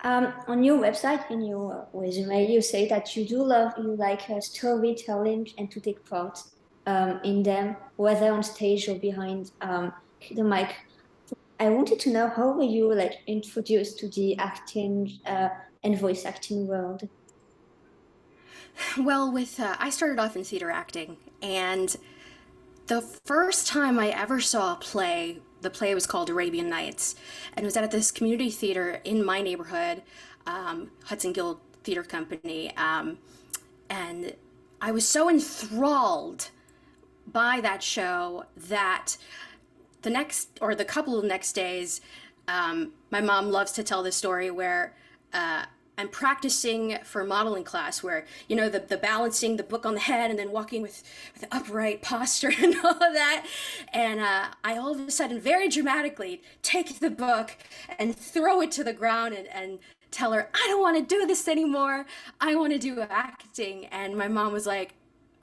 On your website, in your resume, you say that you like storytelling and to take part in them, whether on stage or behind the mic. I wanted to know how were you like introduced to the acting and voice acting world? Well, with I started off in theater acting, and the first time I ever saw a play, the play was called Arabian Nights, and it was at this community theater in my neighborhood, Hudson Guild Theater Company, and I was so enthralled by that show that the couple of next days, my mom loves to tell this story where I'm practicing for modeling class where, the balancing the book on the head and then walking with upright posture and all of that. And I all of a sudden, very dramatically, take the book and throw it to the ground and tell her, I don't want to do this anymore. I want to do acting. And my mom was like,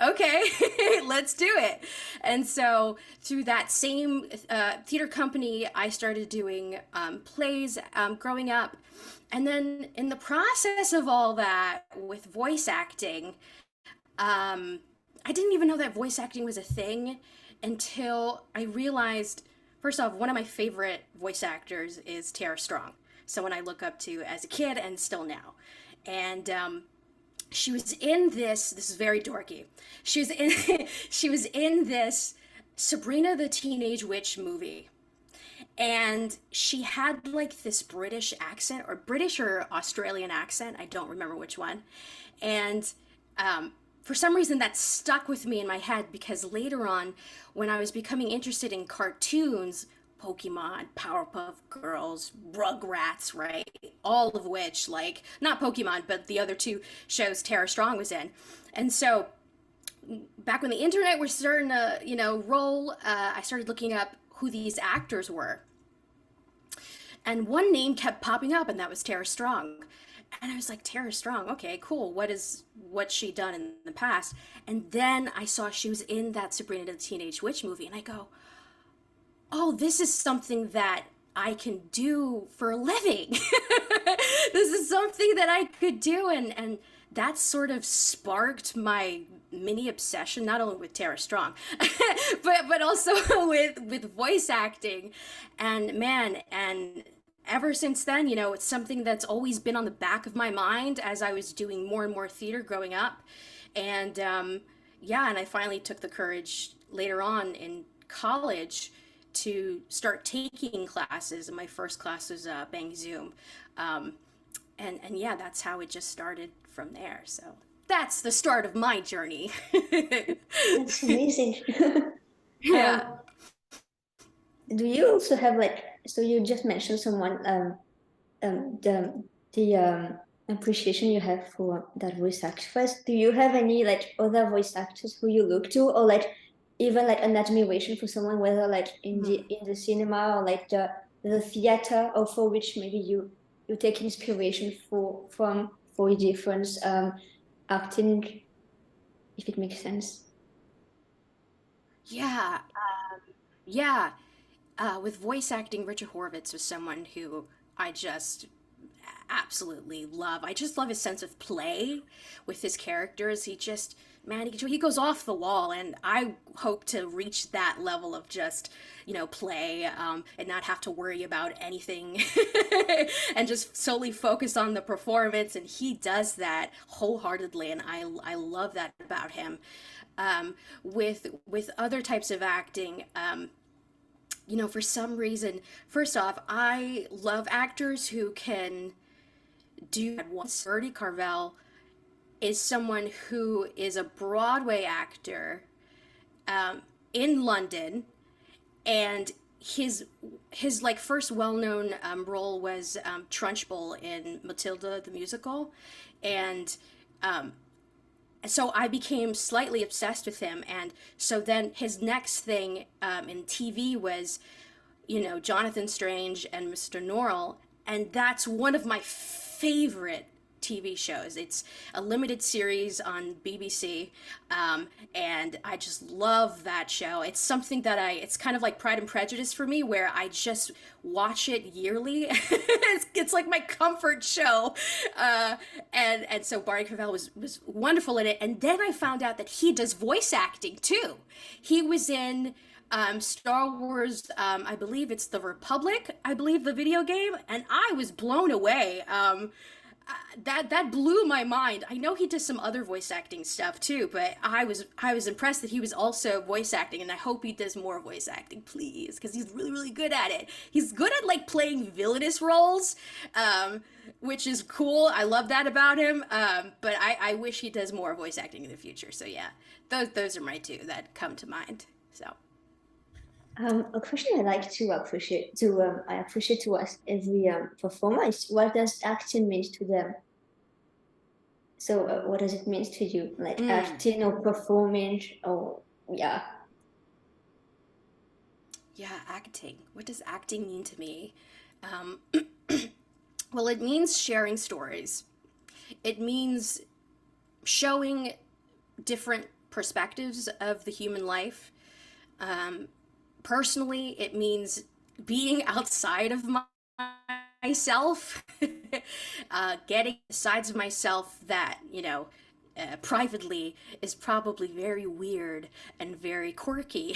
okay, let's do it. And so through that same theater company, I started doing plays growing up. And then in the process of all that with voice acting, I didn't even know that voice acting was a thing until I realized, first off, one of my favorite voice actors is Tara Strong. Someone I look up to as a kid and still now. And she was in this is very dorky. She was in she was in this Sabrina the Teenage Witch movie. And she had like this British accent, or British or Australian accent, I don't remember which one. And for some reason that stuck with me in my head because later on, when I was becoming interested in cartoons, Pokemon, Powerpuff Girls, Rugrats, right? All of which, like, not Pokemon, but the other two shows Tara Strong was in. And so, back when the internet was starting to, roll, I started looking up who these actors were. And one name kept popping up, and that was Tara Strong. And I was like, Tara Strong, okay, cool. What's she done in the past? And then I saw she was in that Sabrina the Teenage Witch movie, and I go, oh, this is something that I can do for a living. This is something that I could do. And that sort of sparked my mini obsession, not only with Tara Strong, but also with voice acting. And man, and ever since then, it's something that's always been on the back of my mind as I was doing more and more theater growing up. And yeah, and I finally took the courage later on in college to start taking classes, and my first class was Bang Zoom, and yeah, that's how it just started from there. So that's the start of my journey. That's amazing. Yeah. um, do you also have like so you just mentioned someone the appreciation you have for that voice actress. Do you have any like other voice actors who you look to, or like even like an admiration for someone, whether like in the cinema or like the theater, or for which maybe you take inspiration for different acting, if it makes sense? Yeah. Yeah. With voice acting, Richard Horvitz was someone who I just absolutely love. I just love his sense of play with his characters. Man, he goes off the wall, and I hope to reach that level of just, play, and not have to worry about anything and just solely focus on the performance. And he does that wholeheartedly, and I love that about him. With other types of acting, for some reason, first off, I love actors who can do at once. Bertie Carvel is someone who is a Broadway actor in London, and his like first well-known role was Trunchbull in Matilda the musical, and so I became slightly obsessed with him. And so then his next thing in TV was, Jonathan Strange and Mr. Norrell, and that's one of my favorite TV shows. It's a limited series on BBC, and I just love that show. It's something that it's kind of like Pride and Prejudice for me, where I just watch it yearly. It's like my comfort show, and so Barney Cravel was wonderful in it. And then I found out that he does voice acting too. He was in Star Wars, I believe it's The Republic, I believe the video game, and I was blown away. That blew my mind. I know he does some other voice acting stuff too, but I was impressed that he was also voice acting, and I hope he does more voice acting, please, because he's really really good at it. He's good at like playing villainous roles, which is cool. I love that about him. But I wish he does more voice acting in the future. So yeah, those are my two that come to mind. So. A question I like to appreciate to I appreciate to ask every performer is what does acting mean to them? So what does it mean to you, like acting or performing or yeah? Yeah, acting. What does acting mean to me? Um, well, it means sharing stories. It means showing different perspectives of the human life. Personally, it means being outside of myself, getting sides of myself that, privately is probably very weird and very quirky.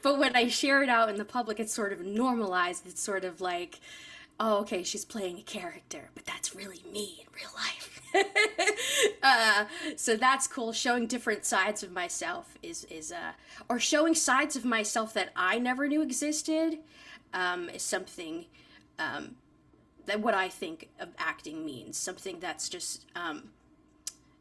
But when I share it out in the public, it's sort of normalized. It's sort of like, oh, okay, she's playing a character, but that's really me in real life. So that's cool. Showing different sides of myself or showing sides of myself that I never knew existed, is something that what I think of acting means. Something that's just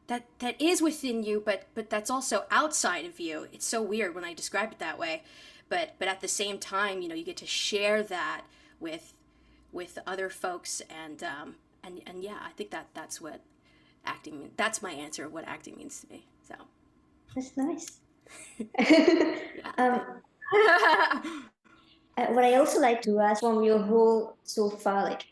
that is within you, but that's also outside of you. It's so weird when I describe it that way, but at the same time, you get to share that with other folks, and yeah, I think that's what acting means. That's my answer of what acting means to me. So That's nice. yeah. What I also like to ask from your whole so far like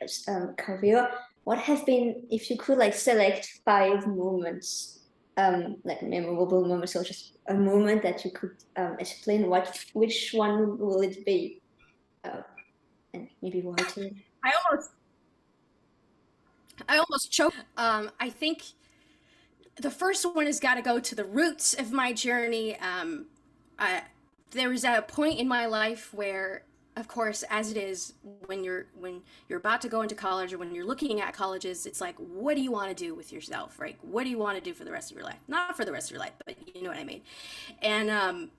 career, what have been, if you could like select 5 moments, like memorable moments or just a moment that you could explain, which one will it be? And maybe why too. I almost I almost choked. I think the first one has got to go to the roots of my journey. There was a point in my life where, of course, as it is when you're about to go into college or when you're looking at colleges, it's like, what do you want to do with yourself, right? What do you want to do for the rest of your life? Not for the rest of your life, but you know what I mean. And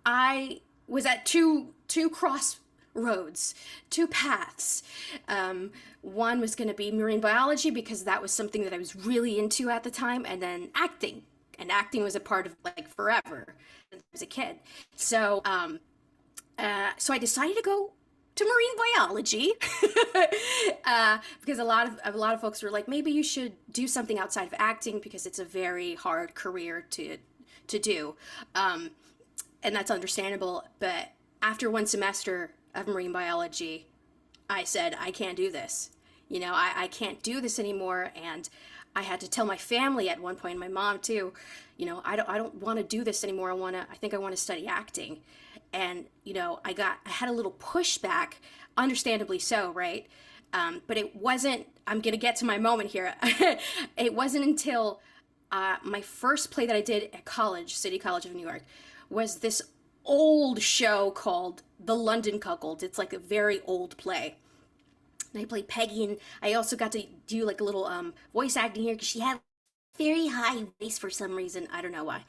I was at two crossroads, two paths. One was going to be marine biology because that was something that I was really into at the time, and then acting. And acting was a part of like forever since I was a kid. So I decided to go to marine biology because a lot of folks were like, maybe you should do something outside of acting because it's a very hard career to do, and that's understandable. But after one semester of marine biology, I said, I can't do this. I can't do this anymore, and I had to tell my family at one point, my mom too, I don't want to do this anymore. I think I want to study acting. And, I had a little pushback, understandably so, right? But it wasn't, I'm going to get to my moment here. It wasn't until my first play that I did at college, City College of New York, was this old show called The London Cuckold. It's like a very old play. And I played Peggy, and I also got to do like a little voice acting here because she had very high voice for some reason. I don't know why.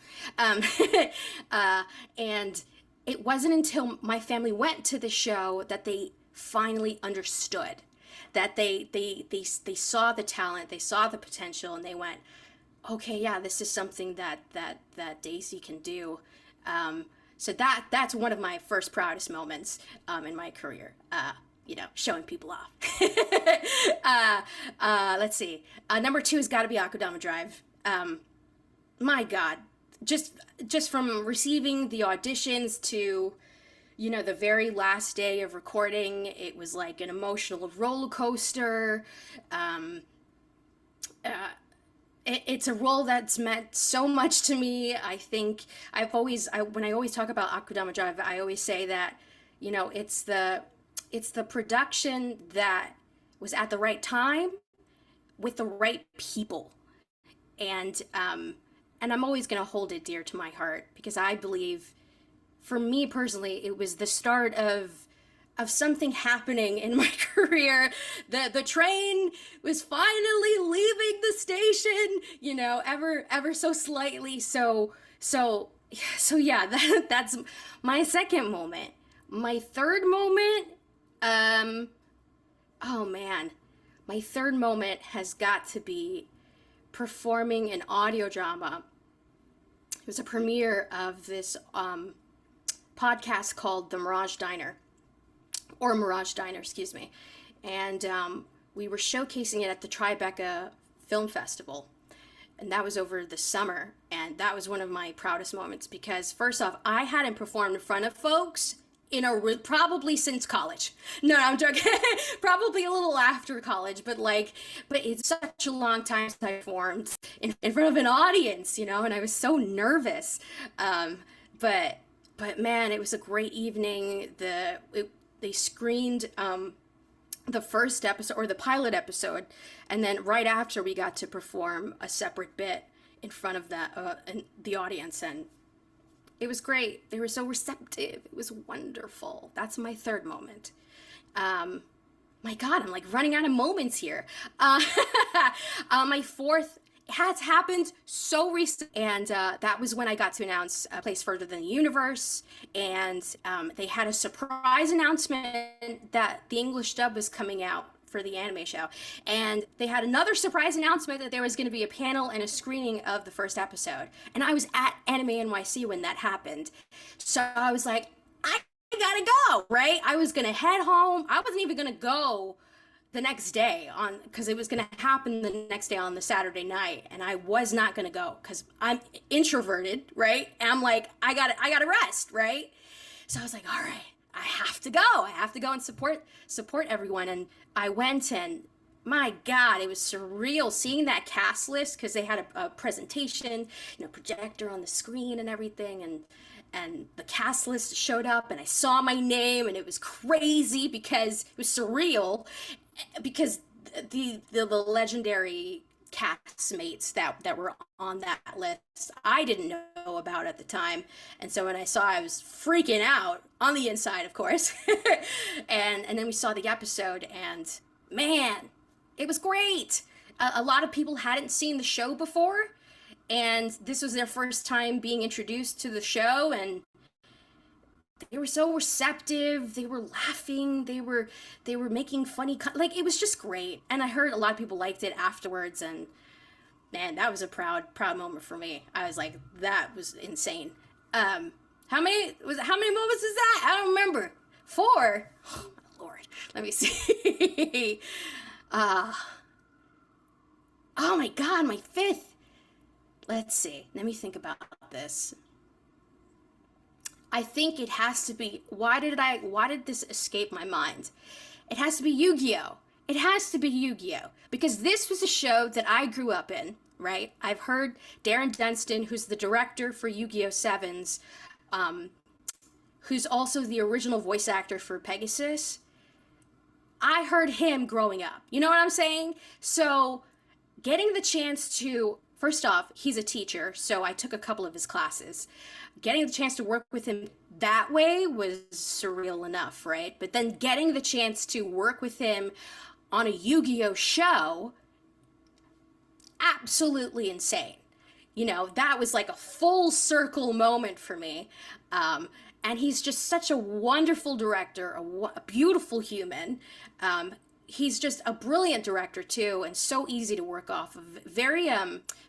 And it wasn't until my family went to the show that they finally understood, that they saw the talent, they saw the potential, and they went, okay, yeah, this is something that Daisy can do. So that's one of my first proudest moments in my career. Showing people off. Let's see. Number 2 has got to be Akudama Drive. My God, just from receiving the auditions to, the very last day of recording, it was like an emotional roller coaster. uh, it's a role that's meant so much to me. I think when I always talk about Akudama Drive, I always say that, it's the production that was at the right time with the right people, and I'm always going to hold it dear to my heart because I believe, for me personally, it was the start of something happening in my career. The train was finally leaving the station, ever so slightly. So yeah, that's my second moment. My third moment, um, oh man, my third moment has got to be performing an audio drama. It was a premiere of this podcast called The Mirage Diner, or Mirage Diner, excuse me. And we were showcasing it at the Tribeca Film Festival. And that was over the summer. And that was one of my proudest moments because, first off, I hadn't performed in front of folks probably since college. No, I'm joking. Probably a little after college, but it's such a long time since I performed in front of an audience, and I was so nervous. But man, it was a great evening. They screened the first episode, or the pilot episode, and then right after we got to perform a separate bit in front of the audience, and it was great. They were so receptive. It was wonderful. That's my third moment. My God, I'm like running out of moments here. My fourth has happened so recently, and that was when I got to announce A Place Further Than the Universe, and they had a surprise announcement that the English dub was coming out for the anime show, and they had another surprise announcement that there was going to be a panel and a screening of the first episode, and I was at Anime NYC when that happened, so I was like, I gotta go, right? I was gonna head home. I wasn't even gonna go the next day because it was going to happen the next day on the Saturday night, and I was not going to go because I'm introverted, right? And I'm like, I gotta rest, right? So I was like, all right, I have to go and support everyone. And I went, and my God, it was surreal seeing that cast list because they had a presentation, projector on the screen and everything, and the cast list showed up, and I saw my name, and it was crazy because it was surreal because the legendary castmates that were on that list I didn't know about at the time, and so when I saw, I was freaking out on the inside, of course. and then we saw the episode, and man, it was great. A lot of people hadn't seen the show before, and this was their first time being introduced to the show, and they were so receptive. They were laughing. They were making funny, it was just great. And I heard a lot of people liked it afterwards, and man, that was a proud moment for me. I was like, that was insane. How many moments is that? I don't remember. 4. Oh my Lord. Let me see. Oh my God, my 5th. Let's see. Let me think about this. I think it has to be, why did this escape my mind? It has to be Yu-Gi-Oh! It has to be Yu-Gi-Oh! Because this was a show that I grew up in, right? I've heard Darren Dunstan, who's the director for Yu-Gi-Oh! Sevens, who's also the original voice actor for Pegasus. I heard him growing up. You know what I'm saying? So getting the chance to, first off, he's a teacher, so I took a couple of his classes. Getting the chance to work with him that way was surreal enough, right? But then getting the chance to work with him on a Yu-Gi-Oh! Show, absolutely insane. That was like a full circle moment for me. And he's just such a wonderful director, a beautiful human. He's just a brilliant director too, and so easy to work off of. Very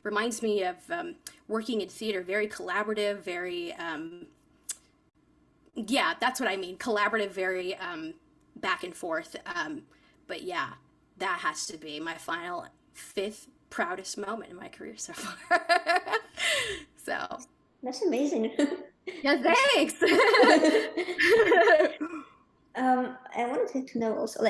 reminds me of working in theater. Very collaborative. Very yeah, that's what I mean. Collaborative. Very back and forth. But yeah, that has to be my final 5th proudest moment in my career so far. So That's amazing. yeah, thanks. I wanted to know also,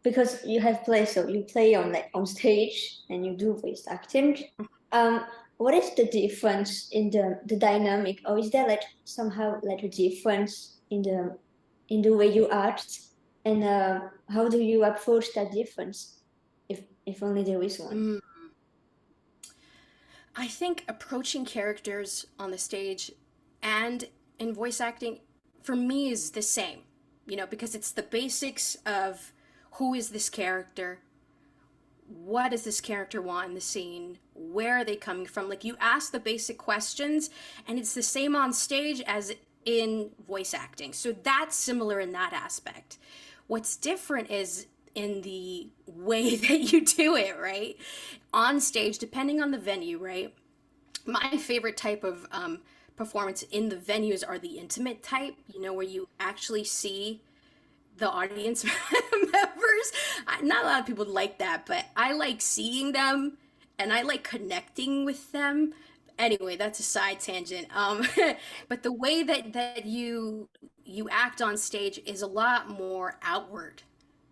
because you have play, so you play on like on stage and you do voice acting. Um, what is the difference in the dynamic, or is there like somehow like a difference in the way you act, and how do you approach that difference, if only there is one? Mm. I think approaching characters on the stage and in voice acting for me is the same, because it's the basics of who is this character, what does this character want in the scene, where are they coming from. Like, you ask the basic questions, and it's the same on stage as in voice acting. So that's similar in that aspect. What's different is in the way that you do it, right? On stage, depending on the venue, right? My favorite type of performance in the venues are the intimate type, where you actually see the audience members. Not a lot of people like that, but I like seeing them and I like connecting with them. Anyway, that's a side tangent. But the way that you act on stage is a lot more outward,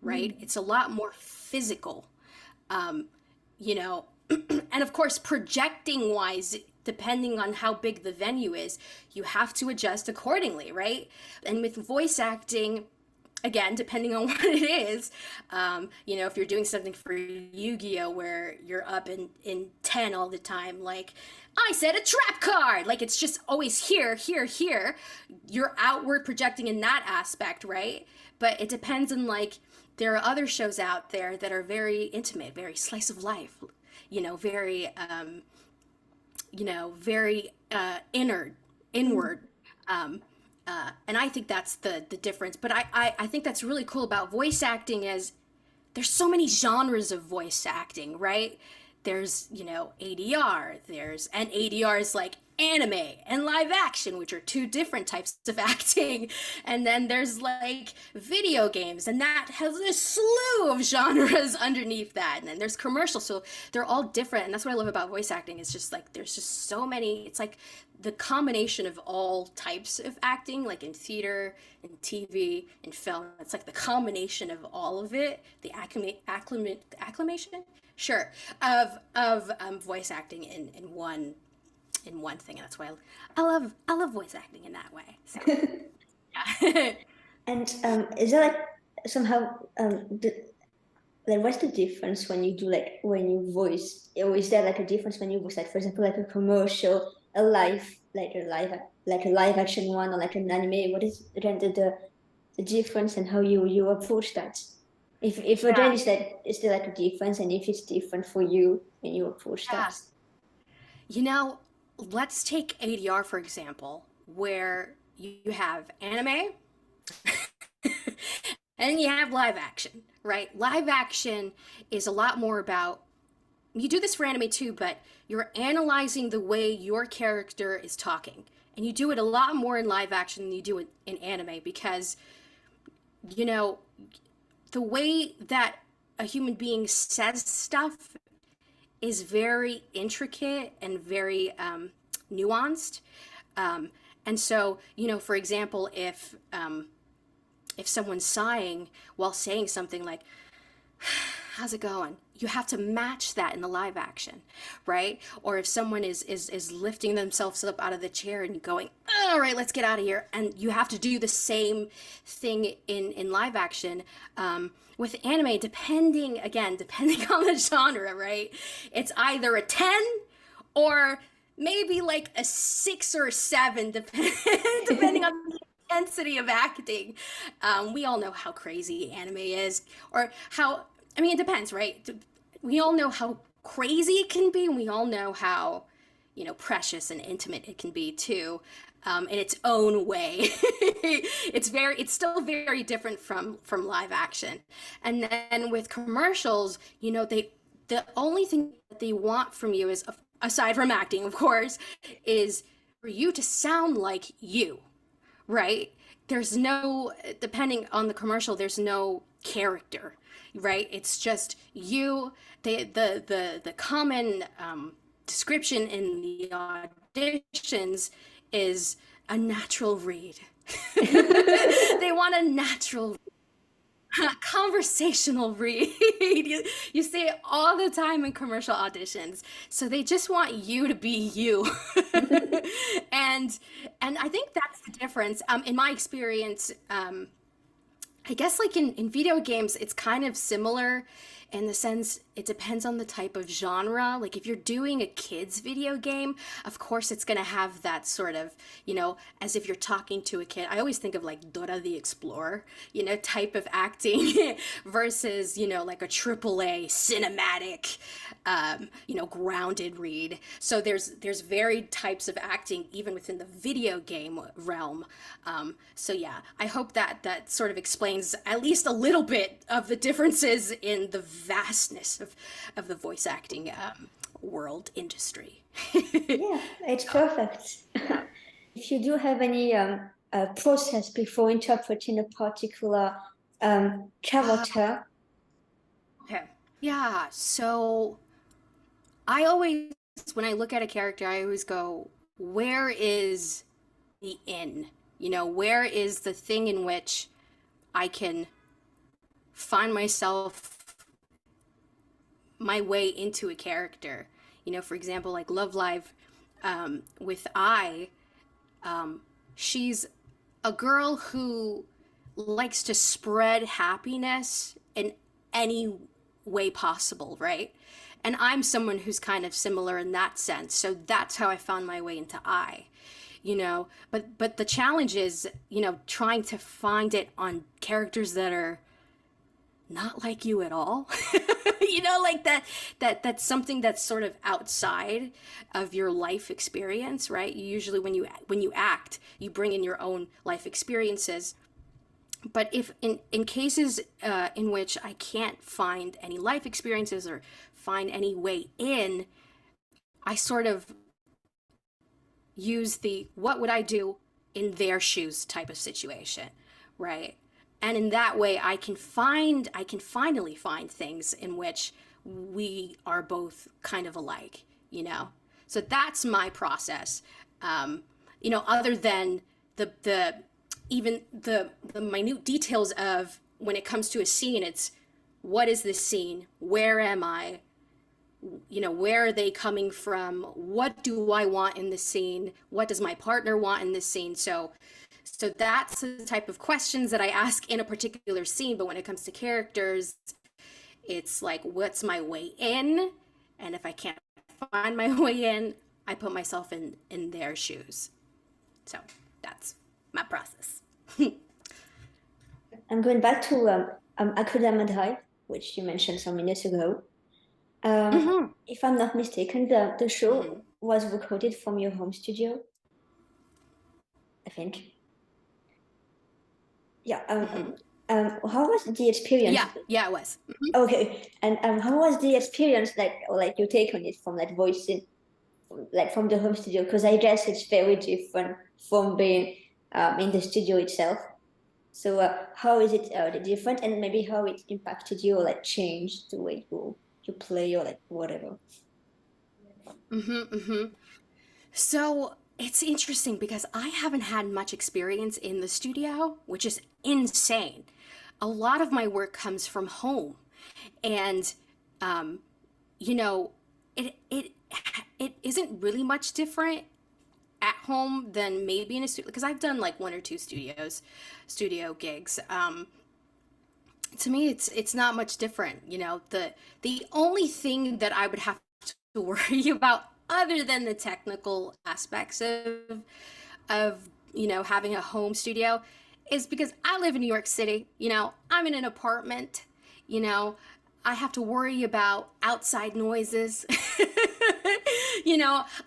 right? Mm. It's a lot more physical. Um, you know, and of course, projecting wise, depending on how big the venue is, you have to adjust accordingly, right? And with voice acting, again, depending on what it is, if you're doing something for Yu-Gi-Oh where you're up in 10 all the time, like, I said a trap card, like it's just always here, here, here, you're outward projecting in that aspect, right? But it depends on, like, there are other shows out there that are very intimate, very slice of life, very, very inward. Um, and I think that's the difference. But I think that's really cool about voice acting is there's so many genres of voice acting, right? There's, ADR, and ADR is like anime and live action, which are two different types of acting. And then there's like video games, and that has a slew of genres underneath that. And then there's commercials. So they're all different. And that's what I love about voice acting. It's just like there's just so many. It's like the combination of all types of acting, like in theater, in TV, in film. It's like the combination of all of it, the acclamation, sure, of voice acting in one thing, and that's why I love voice acting in that way. So yeah. And is there like somehow like what's the difference when you do like when you voice, or is there like a difference when you voice, like for example like a commercial, a live, like a live action one, or like an anime? What is again the difference, and how you approach that? If again is there like a difference, and if it's different for you when you approach Yeah. that? Let's take ADR for example, where you have anime and you have live action, right? Live action is a lot more about, you do this for anime too, but you're analyzing the way your character is talking. And you do it a lot more in live action than you do it in anime because, you know, the way that a human being says stuff is very intricate and very nuanced. And so, for example, if someone's sighing while saying something like, how's it going? You have to match that in the live action, right? Or if someone is lifting themselves up out of the chair and going, all right, let's get out of here. And you have to do the same thing in live action. With anime, depending on the genre, right? It's either a 10 or maybe like a 6 or a 7, depending on the intensity of acting. We all know how crazy anime is, or how, I mean, it depends, right? We all know how crazy it can be, and we all know how, precious and intimate it can be too, in its own way. It's still very different from live action. And then with commercials, the only thing that they want from you is, aside from acting, of course, is for you to sound like you, right? There's no, depending on the commercial, there's no character, right? It's just you. The common description in the auditions is a natural read. They want a natural. Conversational read. You see it all the time in commercial auditions. So they just want you to be you. and and I think that's the difference. In my experience, I guess like in video games, it's kind of similar in the sense it depends on the type of genre. Like if you're doing a kids video game, of course it's going to have that sort of, as if you're talking to a kid. I always think of like Dora the Explorer, type of acting versus, like a AAA cinematic, grounded read. So there's varied types of acting even within the video game realm. So yeah, I hope that sort of explains at least a little bit of the differences in the vastness of the voice acting world industry. Yeah, it's perfect. If you do have any process before interpreting a particular character. Okay. Yeah, so I always, when I look at a character, I always go, where is the in? Where is the thing in which I can find myself, my way into a character? For example, like Love Live with she's a girl who likes to spread happiness in any way possible, right? And I'm someone who's kind of similar in that sense. So that's how I found my way into but the challenge is, trying to find it on characters that are not like you at all. Like that's something that's sort of outside of your life experience, right? Usually when you act, you bring in your own life experiences. But if in cases in which I can't find any life experiences or find any way in, I sort of use the what would I do in their shoes type of situation, right? And in that way I can finally find things in which we are both kind of alike. So that's my process. Other than the even the minute details of when it comes to a scene, it's what is this scene, where am I, where are they coming from, what do I want in the scene, what does my partner want in this scene. So that's the type of questions that I ask in a particular scene. But when it comes to characters, it's like, what's my way in? And if I can't find my way in, I put myself in their shoes. So that's my process. I'm going back to Akudama Drive, which you mentioned some minutes ago. If I'm not mistaken, the show was recorded from your home studio, I think. Yeah. How was the experience? Yeah, it was. Okay. And how was the experience like you take on it from like voicing, like from the home studio? Because I guess it's very different from being in the studio itself. So how is it different, and maybe how it impacted you or like changed the way you play or like whatever? So it's interesting because I haven't had much experience in the studio, which is insane. A lot of my work comes from home, and you know, it isn't really much different at home than maybe in a studio, because I've done like one or two studio gigs. To me, it's not much different. The only thing that I would have to worry about, other than the technical aspects of having a home studio, is because I live in New York City. I'm in an apartment. you know I have to worry about outside noises.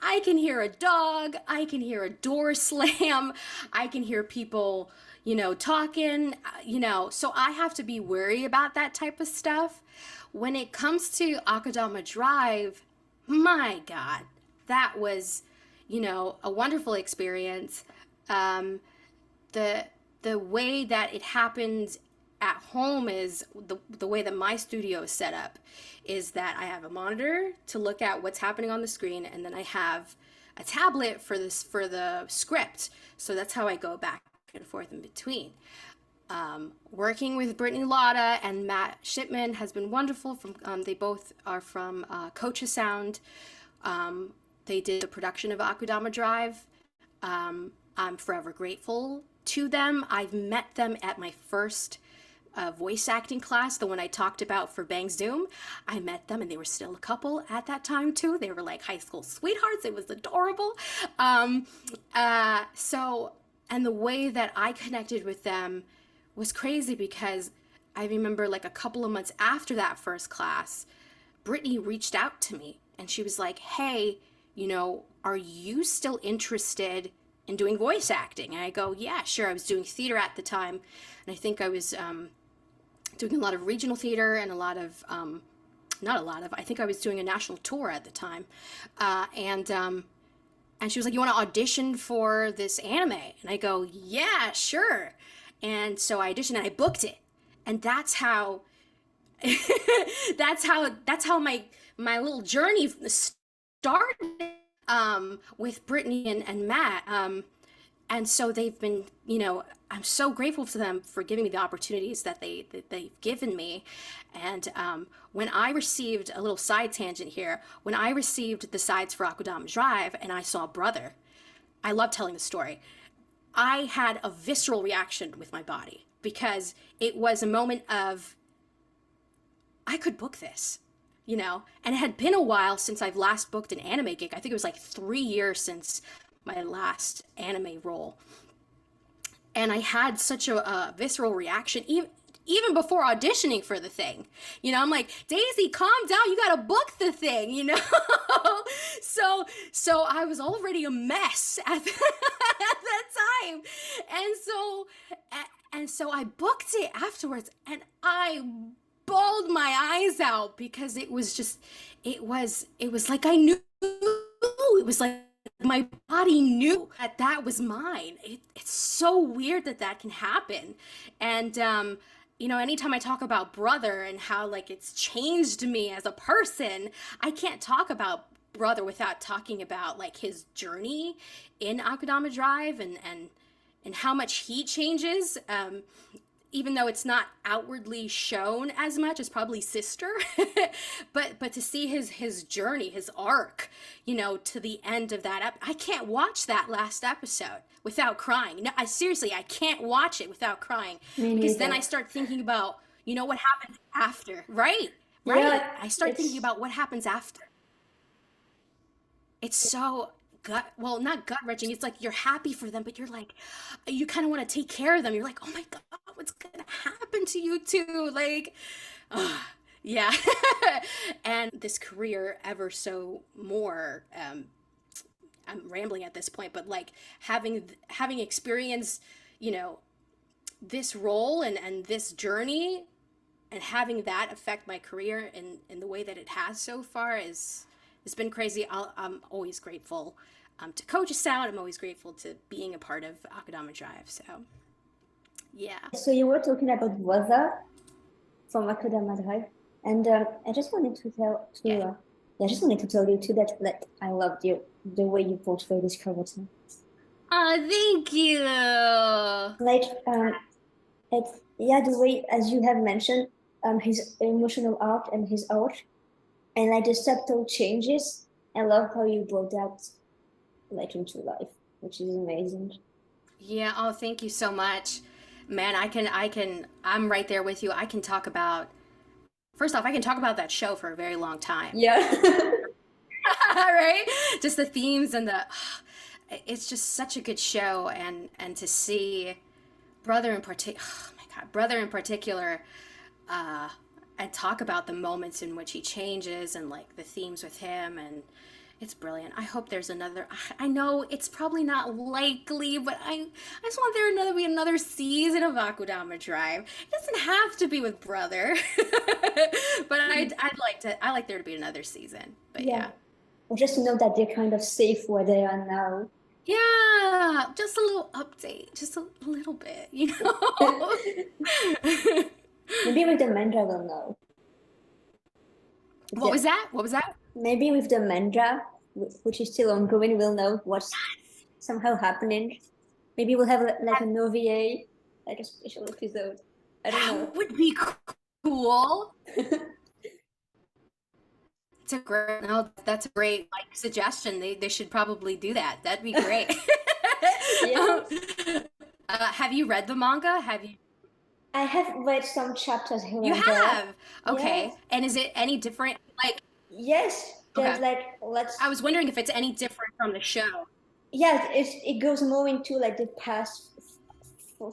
I can hear a dog, I can hear a door slam, I can hear people talking. So I have to be wary about that type of stuff. When it comes to Akudama Drive, my God, that was, a wonderful experience. The way that it happens at home is the way that my studio is set up, is that I have a monitor to look at what's happening on the screen, and then I have a tablet for the script. So that's how I go back and forth in between. Working with Brittany Lotta and Matt Shipman has been wonderful. They both are from Coach Sound. They did the production of Akudama Drive. I'm forever grateful to them. I've met them at my first voice acting class, the one I talked about for Bang Zoom. I met them and they were still a couple at that time too. They were like high school sweethearts. It was adorable. And the way that I connected with them was crazy because I remember like a couple of months after that first class, Brittany reached out to me and she was like, hey, are you still interested in doing voice acting? And I go, yeah, sure. I was doing theater at the time. And I think I was doing a lot of regional theater and I think I was doing a national tour at the time. And she was like, you want to audition for this anime? And I go, yeah, sure. And so I auditioned and I booked it. And that's how my little journey started with Brittany and Matt. And so they've been, I'm so grateful to them for giving me the opportunities that they've given me. And when I received, a little side tangent here, when I received the sides for Akudama Drive and I saw Brother, I love telling the story. I had a visceral reaction with my body because it was a moment of, I could book this, and it had been a while since I've last booked an anime gig. I think it was like 3 years since my last anime role. And I had such a visceral reaction, even before auditioning for the thing. I'm like, Daisy, calm down. You got to book the thing, So I was already a mess at that time. And so I booked it afterwards and I bawled my eyes out because it was like I knew. It was like my body knew that was mine. It's so weird that can happen. And anytime I talk about Brother and how like it's changed me as a person, I can't talk about Brother without talking about like his journey in Akudama Drive and how much he changes. Even though it's not outwardly shown as much as probably Sister, but to see his journey, his arc, to the end of that, I can't watch that last episode without crying. No, I can't watch it without crying because then I start thinking about, what happens after, right? Yeah, I start thinking about what happens after. It's so not gut wrenching. It's like you're happy for them, but you're like, you kind of want to take care of them. You're like, oh my God, what's gonna happen to you two? Like, yeah. And this career ever so more. I'm rambling at this point, but like having experienced, this role and this journey, and having that affect my career in the way that it has so far it's been crazy. I'm always grateful to Coach Sound. I'm always grateful to being a part of Akudama Drive. So, yeah. So you were talking about Brother from Akudama Drive, and I just wanted to tell you too that I loved the way you portray this character. Oh, thank you. Like the way, as you have mentioned, his emotional arc and his art, and like the subtle changes. I love how you brought that like into life, which is amazing. Yeah, oh, thank you so much. Man, I'm right there with you. First off, I can talk about that show for a very long time. Yeah. Right? Just the themes and it's just such a good show, and to see Brother in particular, and talk about the moments in which he changes and like the themes with him, and it's brilliant. I hope there's another. I know it's probably not likely, but I just want there to be another season of Akudama Drive. It doesn't have to be with Brother, but I like there to be another season. But yeah. Well, just to know that they're kind of safe where they are now. Yeah, just a little update, just a little bit, Maybe with the manga we'll know. What was that? Maybe with the manga, which is still ongoing, we'll know what's somehow happening. Maybe we'll have like an OVA like a special episode. I don't know. That would be cool. It's a great, no, that's a great like suggestion. They should probably do that. That'd be great. um, Yes. have you read the manga? Have you? I have read some chapters here You and there. have. Yes. Okay. And is it any different? Like, Yes. There's okay. like I let's was wondering if it's any different from the show. yeah, it goes more into like the past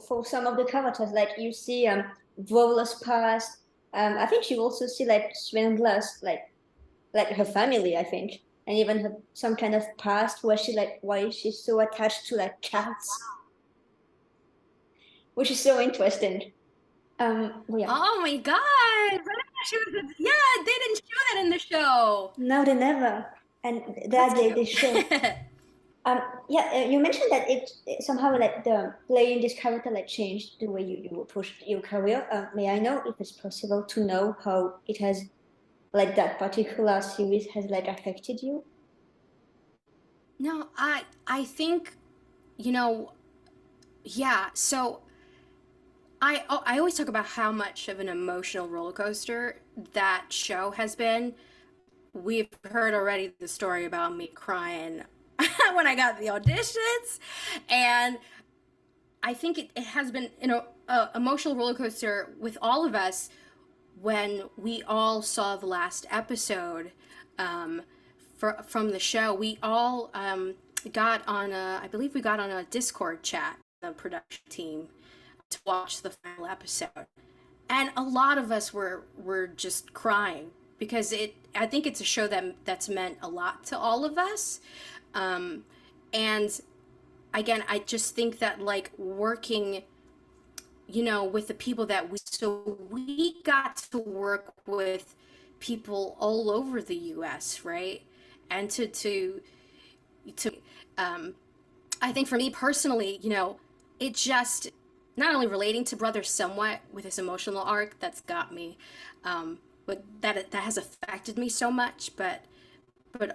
for some of the characters. Like you see Vola's past. I think you also see like Swindler's like her family, I think. And even her, some kind of past where she like why she's so attached to like cats, which is so interesting. Well, yeah. Oh my God. I thought she was yeah, they didn't show that in the show. No, they never. And That's that cute. they show. Yeah, you mentioned that it somehow like the playing this character like changed the way you approach your career. May I know if it's possible to know how it has like that particular series has like affected you? No, I think, you know, yeah, so I always talk about how much of an emotional roller coaster that show has been. We've heard already the story about me crying when I got the auditions, and I think it has been a emotional roller coaster with all of us when we all saw the last episode from the show. We all got on a, I believe we got on a Discord chat, the production team, to watch the final episode, and a lot of us were just crying because it. I think it's a show that's meant a lot to all of us, and again, I just think that like working, with the people that we got to work with people all over the U.S., right, and to I think for me personally, it just not only relating to Brother somewhat with his emotional arc that's got me, but that has affected me so much, but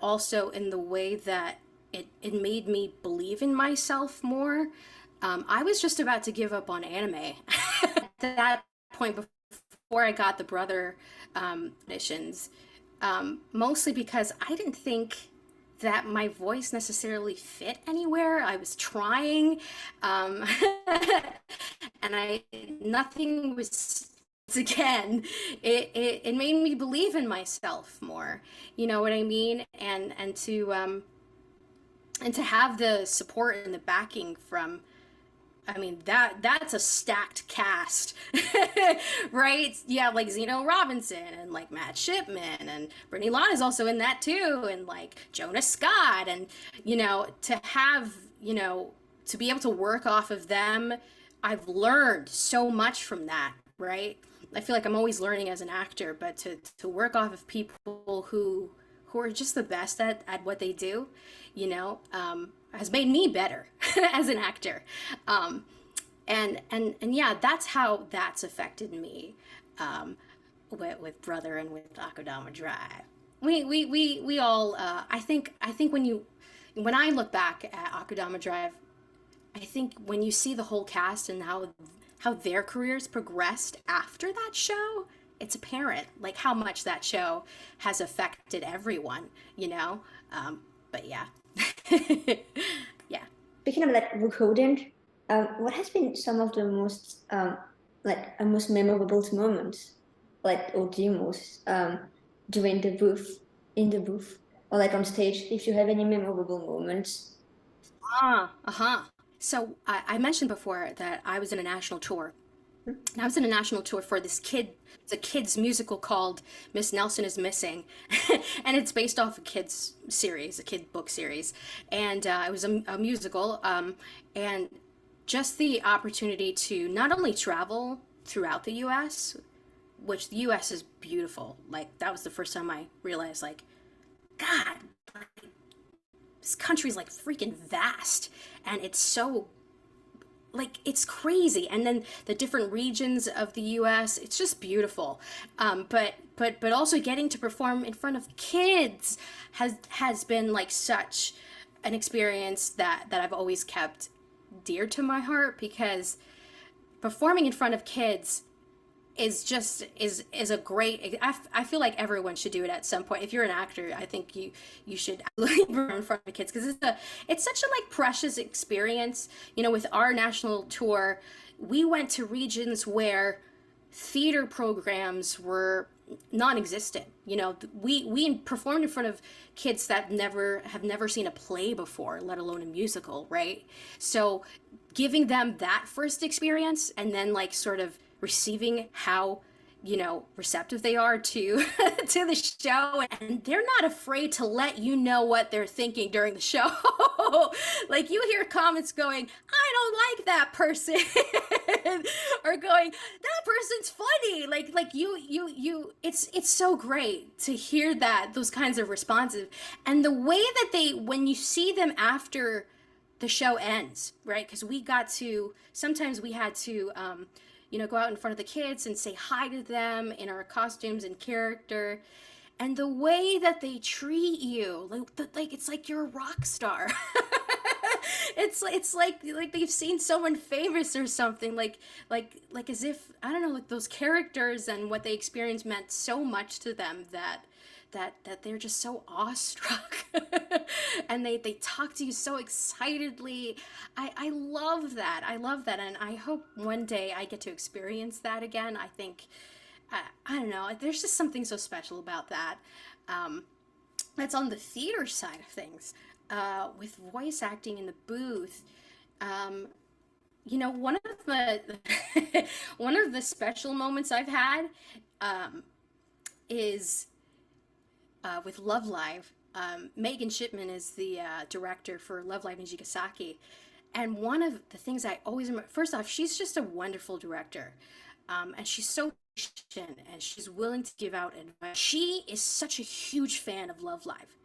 also in the way that it made me believe in myself more. I was just about to give up on anime at that point before I got the Brother auditions, mostly because I didn't think that my voice necessarily fit anywhere. I was trying, um, and nothing was. Again, it made me believe in myself more. You know what I mean? And to have the support and the backing from, I mean, that's a stacked cast, right? Yeah, like Zeno Robinson and like Matt Shipman and Brittany Lott is also in that too, and like Jonah Scott, and to have to be able to work off of them, I've learned so much from that, right? I feel like I'm always learning as an actor, but to work off of people who are just the best at what they do, has made me better as an actor. And yeah, that's how that's affected me, with Brother and with Akudama Drive. We all, I think when I look back at Akudama Drive, I think when you see the whole cast and how their careers progressed after that show, it's apparent like how much that show has affected everyone, but yeah. Yeah. Speaking of like recording, what has been some of the most most memorable moments, like or demos, during the booth, in the booth, or like on stage? If you have any memorable moments. Uh-huh. So I mentioned before that I was in a national tour. And I was in a national tour for it's a kids musical called Miss Nelson is Missing. And it's based off a kids series, a kid book series. And it was a musical. And just the opportunity to not only travel throughout the US, which the US is beautiful. Like, that was the first time I realized, like, God, this country's like freaking vast, and it's so like it's crazy. And then the different regions of the US, it's just beautiful. But also getting to perform in front of kids has been like such an experience that I've always kept dear to my heart, because performing in front of kids is a great. I feel like everyone should do it at some point. If you're an actor, I think you should perform in front of kids, because it's such a like precious experience. You know, with our national tour, we went to regions where theater programs were non-existent. You know, we performed in front of kids that have never seen a play before, let alone a musical, right? So giving them that first experience, and then like sort of receiving how, you know, receptive they are to to the show, and they're not afraid to let you know what they're thinking during the show. Like, you hear comments going, I don't like that person, or going, that person's funny. Like it's so great to hear that, those kinds of responses. And the way that they, when you see them after the show ends, right? Because sometimes we had to you know, go out in front of the kids and say hi to them in our costumes and character. And the way that they treat you, like it's like you're a rock star. It's like they've seen someone famous or something. Like as if, I don't know, like those characters and what they experienced meant so much to them that they're just so awestruck. And they talk to you so excitedly. I love that. I love that. And I hope one day I get to experience that again. I think, I don't know, there's just something so special about that. That's on the theater side of things. With voice acting in the booth, you know, one of the one of the special moments I've had is with Love Live. Megan Shipman is the director for Love Live Nijigasaki. And one of the things I always remember, first off, she's just a wonderful director. And she's so patient, and she's willing to give out advice. She is such a huge fan of Love Live.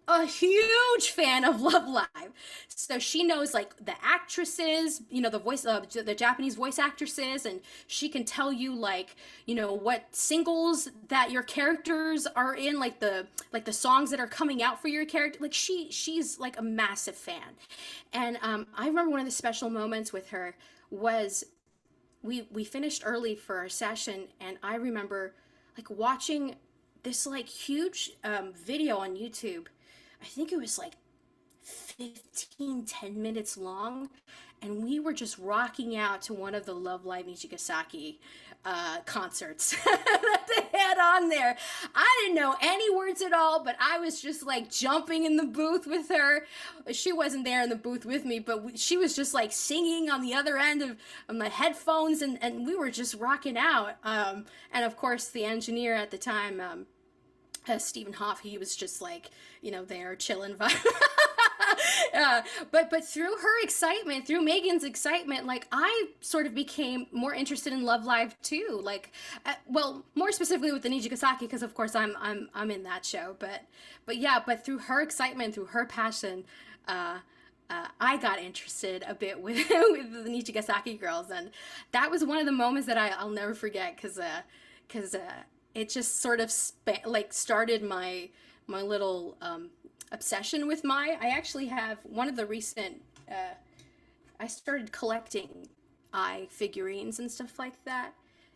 A huge fan of Love Live. So she knows like the actresses, you know, the Japanese voice actresses, and she can tell you like, you know, what singles that your characters are in, like the songs that are coming out for your character. Like she's like a massive fan. And I remember one of the special moments with her was we finished early for our session, and I remember like watching this like huge video on YouTube. I think it was like 10 minutes long, and we were just rocking out to one of the Love Live Nijigasaki concerts that they had on there. I didn't know any words at all, but I was just like jumping in the booth with her. She wasn't there in the booth with me, but she was just like singing on the other end of my headphones, and we were just rocking out. And of course, the engineer at the time, Stephen Hoff, he was just like, you know, there chilling vibe. But through her excitement, through Megan's excitement, like I sort of became more interested in Love Live too. Like, well, more specifically with the Nijigasaki, because of course I'm in that show. But yeah, but through her excitement, through her passion, I got interested a bit with with the Nijigasaki girls, and that was one of the moments that I'll never forget, because it just sort of started my little obsession with I actually have one of the recent I started collecting figurines and stuff like that.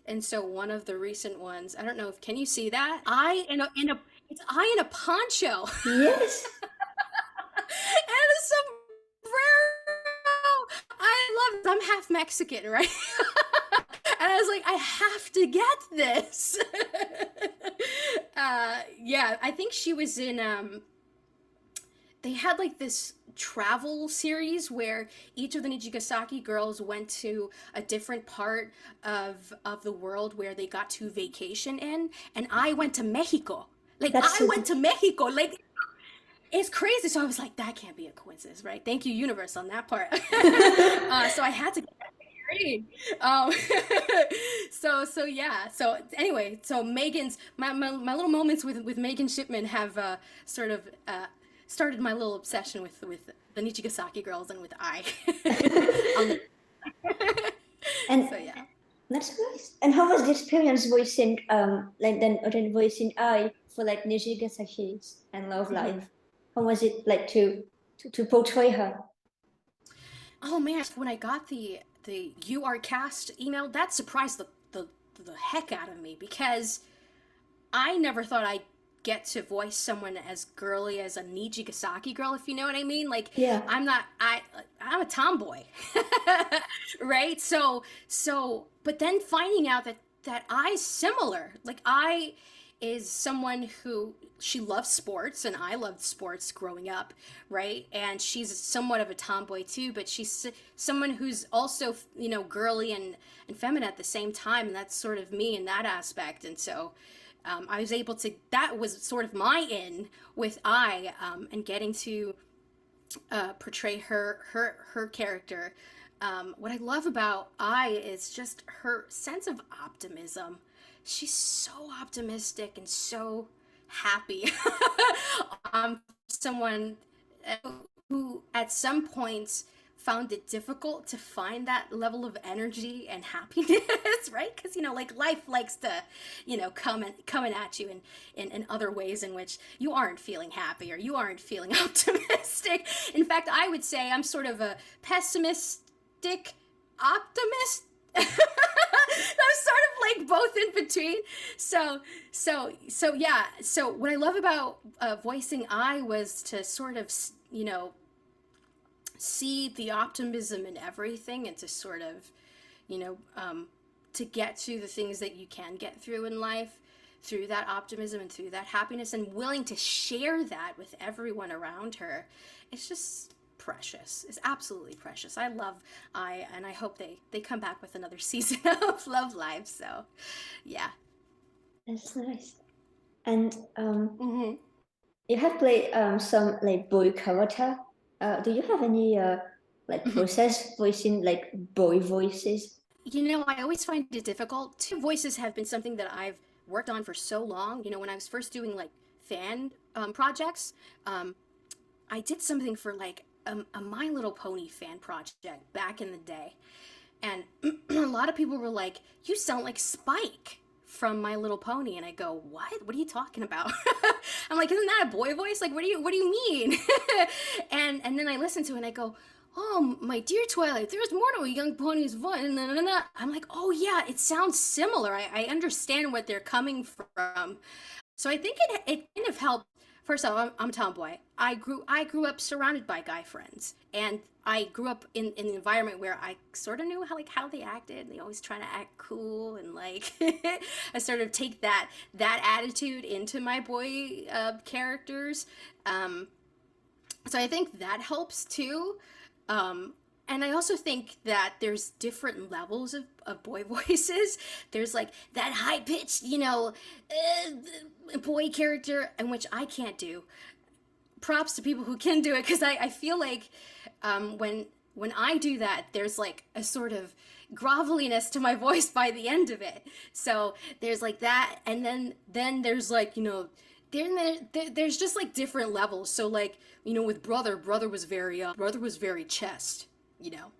And so one of the recent ones, I don't know if, can you see that? It's in a poncho. Yes. And a sombrero. I love it. I'm half Mexican, right? And I was like, I have to get this. Yeah, I think she was in, they had like this travel series where each of the Nijigasaki girls went to a different part of the world where they got to vacation in. And I went to Mexico. Like, That's I went to Mexico. Like, it's crazy. So I was like, that can't be a coincidence, right? Thank you, universe, on that part. So I had to get that figurine. So yeah. So anyway, so my little moments with Megan Shipman have sort of started my little obsession with the Nijigasaki girls and with And so yeah. that's nice. And how was the experience voicing then voicing I for like Nijigasaki's and Love Mhm. Live? How was it like to portray her? Oh man, when I got the "you are cast" email, that surprised the heck out of me, because I never thought I'd get to voice someone as girly as a Nijigasaki girl, if you know what I mean. Like, Yeah. I'm a tomboy, right? But then finding out that I's similar. Like, I is someone who, she loves sports, and I loved sports growing up, right? And she's somewhat of a tomboy too, but she's someone who's also, girly and feminine at the same time, and that's sort of me in that aspect. And so I was able to, that was sort of my in with and getting to portray her character. What I love about is just her sense of optimism. She's so optimistic and so happy. Someone who at some points found it difficult to find that level of energy and happiness, right? Because like life likes to, coming at you in other ways in which you aren't feeling happy or you aren't feeling optimistic. In fact, I would say I'm sort of a pessimistic optimist. I'm sort of like both in between. So yeah. So what I love about voicing I was to sort of, see the optimism in everything, and to sort of, you know, um, to get to the things that you can get through in life through that optimism and through that happiness, and willing to share that with everyone around her. It's just precious. It's absolutely precious. And I hope they come back with another season of Love Live. So, yeah. That's nice. And Hmm. you have played some like boy character. Do you have any like Hmm. process voicing like boy voices? I always find it difficult. Two voices have been something that I've worked on for so long. When I was first doing like fan projects, um, I did something for like a My Little Pony fan project back in the day. And a lot of people were like, "You sound like Spike from My Little Pony." And I go, "What? What are you talking about?" I'm like, "Isn't that a boy voice? Like, what do you mean?" And then I listen to it and I go, "Oh, my dear Twilight, there's more to a young pony's voice." I'm like, "Oh yeah, it sounds similar. I understand what they're coming from." So I think it kind of helped. First of all, I'm a tomboy. I grew up surrounded by guy friends, and I grew up in an environment where I sort of knew how they acted. They always trying to act cool, and like I sort of take that attitude into my boy characters. Um, so I think that helps too. Um, and I also think that there's different levels of boy voices. There's like that high pitched, boy character, in which I can't do. Props to people who can do it, because I feel like when I do that, there's like a sort of groveliness to my voice by the end of it. So there's like that, and then there's like, there's just like different levels. So like, with brother was very chest, you know,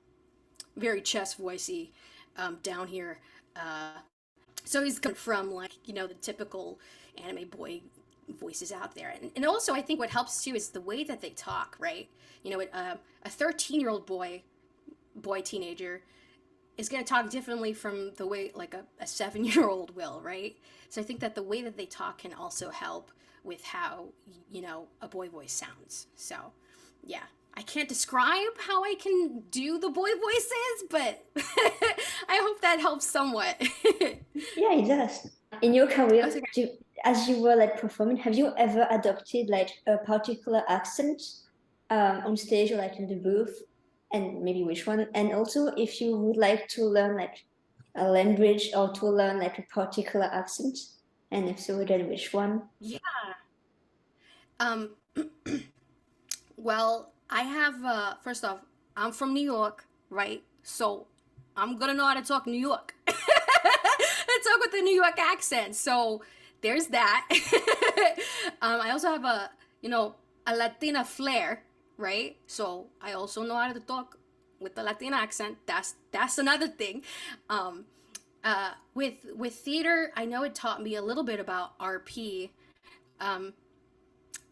very chest voicey, down here. So he's coming from like, the typical anime boy voices out there. And also I think what helps too is the way that they talk, right? A 13-year-old boy teenager is going to talk differently from the way like a 7-year-old will, right? So I think that the way that they talk can also help with how, a boy voice sounds. So yeah, I can't describe how I can do the boy voices, but I hope that helps somewhat. Yeah, it does. In your career, Okay. as you were like performing, have you ever adopted like a particular accent on stage or like in the booth? And maybe which one? And also, if you would like to learn like a language or to learn like a particular accent, and if so, then which one? Yeah. Um, well, I have, first off, I'm from New York, right? So I'm gonna know how to talk New York. I talk with a New York accent. So there's that. I also have a Latina flair, right? So I also know how to talk with the Latina accent. That's another thing. Um, with theater, I know it taught me a little bit about RP. Um,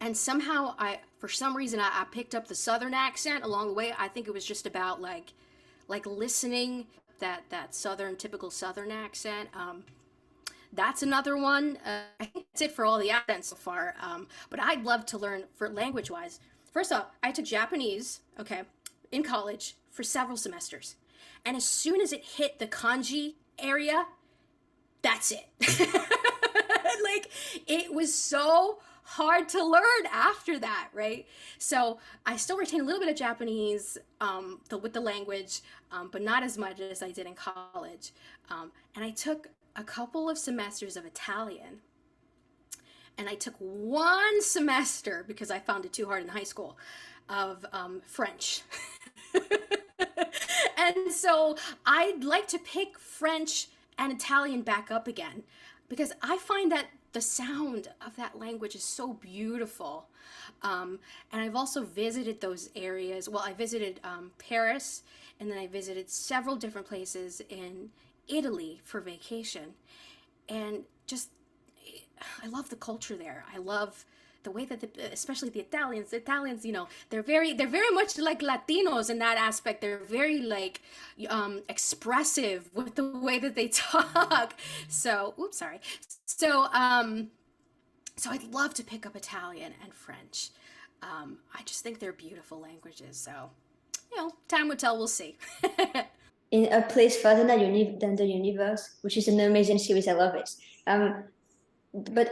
and somehow for some reason I picked up the southern accent along the way. I think it was just about like like listening that southern typical southern accent. That's another one. I think that's it for all the accents so far. But I'd love to learn for language wise. First off, I took Japanese, okay, in college for several semesters. And as soon as it hit the kanji area, that's it. Like, it was so hard to learn after that, right? So I still retain a little bit of Japanese with the language, but not as much as I did in college. And I took a couple of semesters of Italian, and I took one semester because I found it too hard in high school of French. And so I'd like to pick French and Italian back up again because I find that the sound of that language is so beautiful. And I've also visited those areas. Well, I visited Paris, and then I visited several different places in Italy for vacation. And just, I love the culture there. I love the way that especially the Italians, they're very much like Latinos in that aspect. They're very like expressive with the way that they talk. So, oops, sorry. So I'd love to pick up Italian and French. I just think they're beautiful languages. So, time will tell. We'll see. In A Place Further Than the Universe, which is an amazing series. I love it. But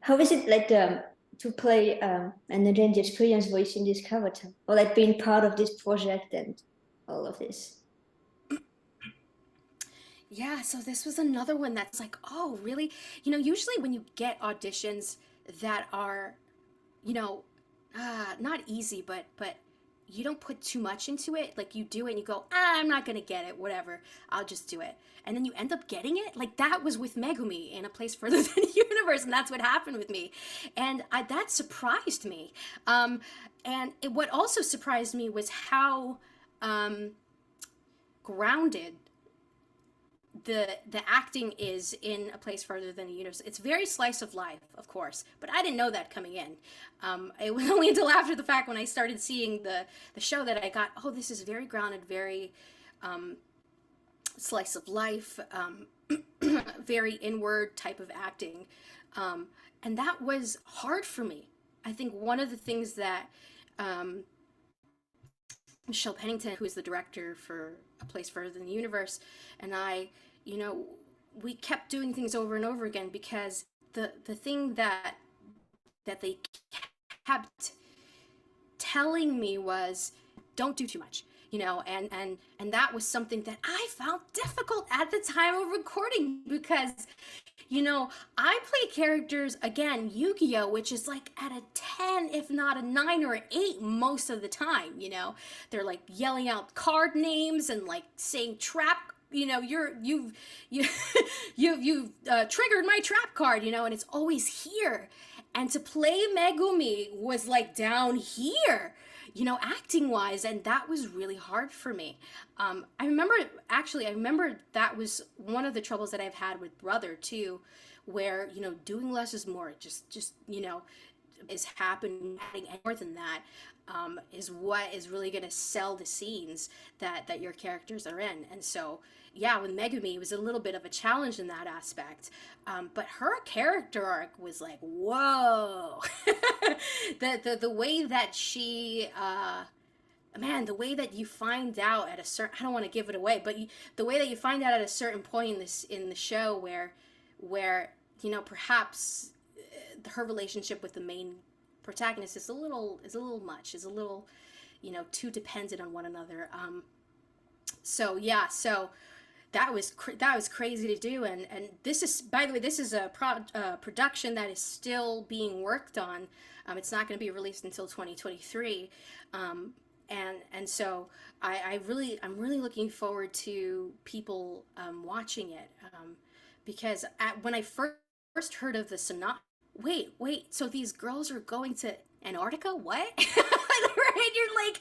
how is it like to play and again the experience voicing this character, or like being part of this project and all of this? Yeah, so this was another one that's like, oh, really? Usually when you get auditions that are, you know, not easy, but you don't put too much into it. Like you do it and you go, I'm not gonna get it, whatever. I'll just do it. And then you end up getting it. Like that was with Megumi in A Place Further Than the Universe, and that's what happened with me. And that surprised me. What also surprised me was how grounded the acting is in A Place Further Than the Universe. It's very slice of life, of course, but I didn't know that coming in. It was only until after the fact when I started seeing the show that I got, oh, this is very grounded, very slice of life, very inward type of acting, and that was hard for me. I think one of the things that Michelle Pennington, who is the director for A Place Further Than the Universe, and I, we kept doing things over and over again because the thing that they kept telling me was, don't do too much, and that was something that I found difficult at the time of recording because I play characters, again, Yu-Gi-Oh, which is like at a 10, if not a 9 or an 8 most of the time, They're like yelling out card names and like saying trap, you've triggered my trap card, and it's always here. And to play Megumi was like down here, acting wise, and that was really hard for me. I remember that was one of the troubles that I've had with Brother too, where doing less is more. Just is happening more than that. Is what is really going to sell the scenes that your characters are in. And so, yeah, with Megumi, it was a little bit of a challenge in that aspect. But her character arc was like, whoa. the way that she, man, the way that you find out at a certain, I don't want to give it away, but the way that you find out at a certain point in the show where perhaps her relationship with the main protagonist is a little much, is a little too dependent on one another. So that was crazy to do, and this is, by the way, this is a production that is still being worked on. It's not going to be released until 2023, and so I'm really looking forward to people watching it, because when I first heard of the synopsis, wait, so these girls are going to Antarctica? What? Right? You're like,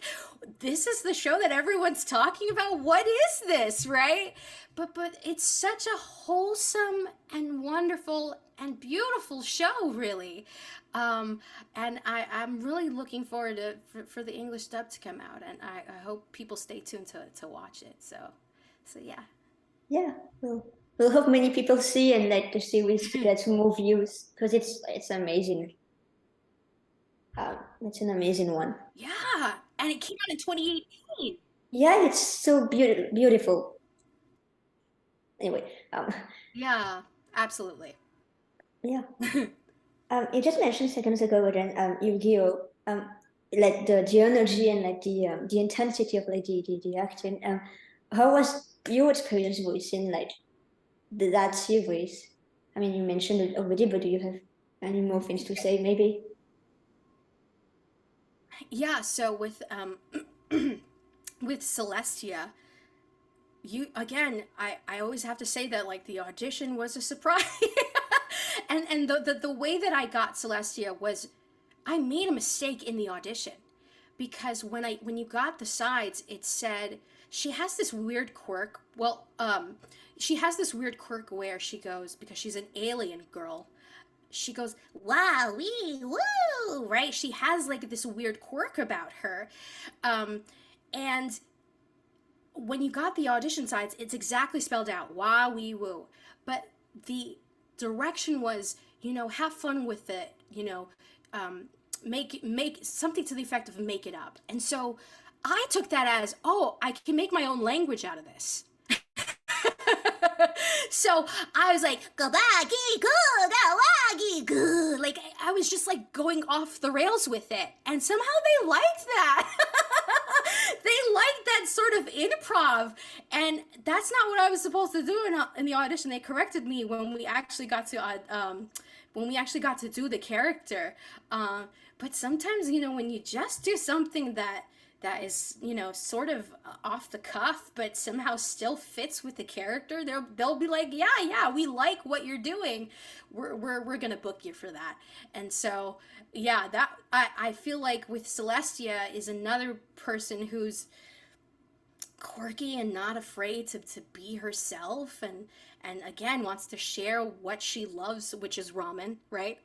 this is the show that everyone's talking about? What is this, right? But it's such a wholesome and wonderful and beautiful show, really. And I'm really looking forward for the English dub to come out, and I hope people stay tuned to watch it. So yeah. Yeah, we'll hope many people see and like the series gets more views because it's amazing. It's an amazing one. Yeah, and it came out in 2018. Yeah, it's so beautiful. Anyway, Yeah, absolutely. yeah. You just mentioned seconds ago again, Yu-Gi-Oh! Like the energy and like the intensity of like the acting. How was your experience voicing like that series? I mean, you mentioned it already, but do you have any more things to say? Maybe. Yeah, so with with Celestia, you again, I always have to say that like the audition was a surprise. And the way that I got Celestia was I made a mistake in the audition because when you got the sides, it said she has this weird quirk. Well, she has this weird quirk where she goes because she's an alien girl. She goes, wow, wee, woo, right? She has like this weird quirk about her. Um, and when you got the audition sides, it's exactly spelled out, wah, wee, woo. But the direction was, have fun with it, make something to the effect of make it up. And so I took that as, oh, I can make my own language out of this. So I was like, "Gabagi good, gawagi good." Like I was just like going off the rails with it, and somehow they liked that. They liked that sort of improv, and that's not what I was supposed to do in the audition. They corrected me when we actually got to do the character. But sometimes, when you just do something that is sort of off the cuff but somehow still fits with the character, they'll be like, yeah, we like what you're doing, we're gonna book you for that. And so yeah, that I feel like with Celestia is another person who's quirky and not afraid to be herself, and again wants to share what she loves, which is ramen, right?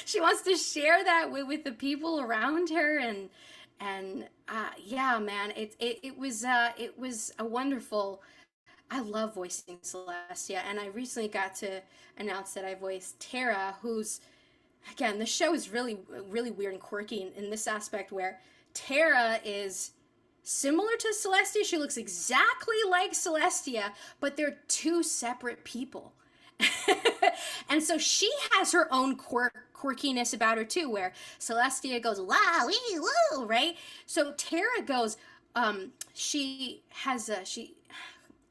She wants to share that with the people around her, and yeah, man, it was a wonderful. I love voicing Celestia, and I recently got to announce that I voiced Tara, who's again, the show is really weird and quirky in this aspect where Tara is similar to Celestia. She looks exactly like Celestia, but they're two separate people. And so she has her own quirkiness about her too, where Celestia goes, wow, wee, woo, right? So Tara goes, she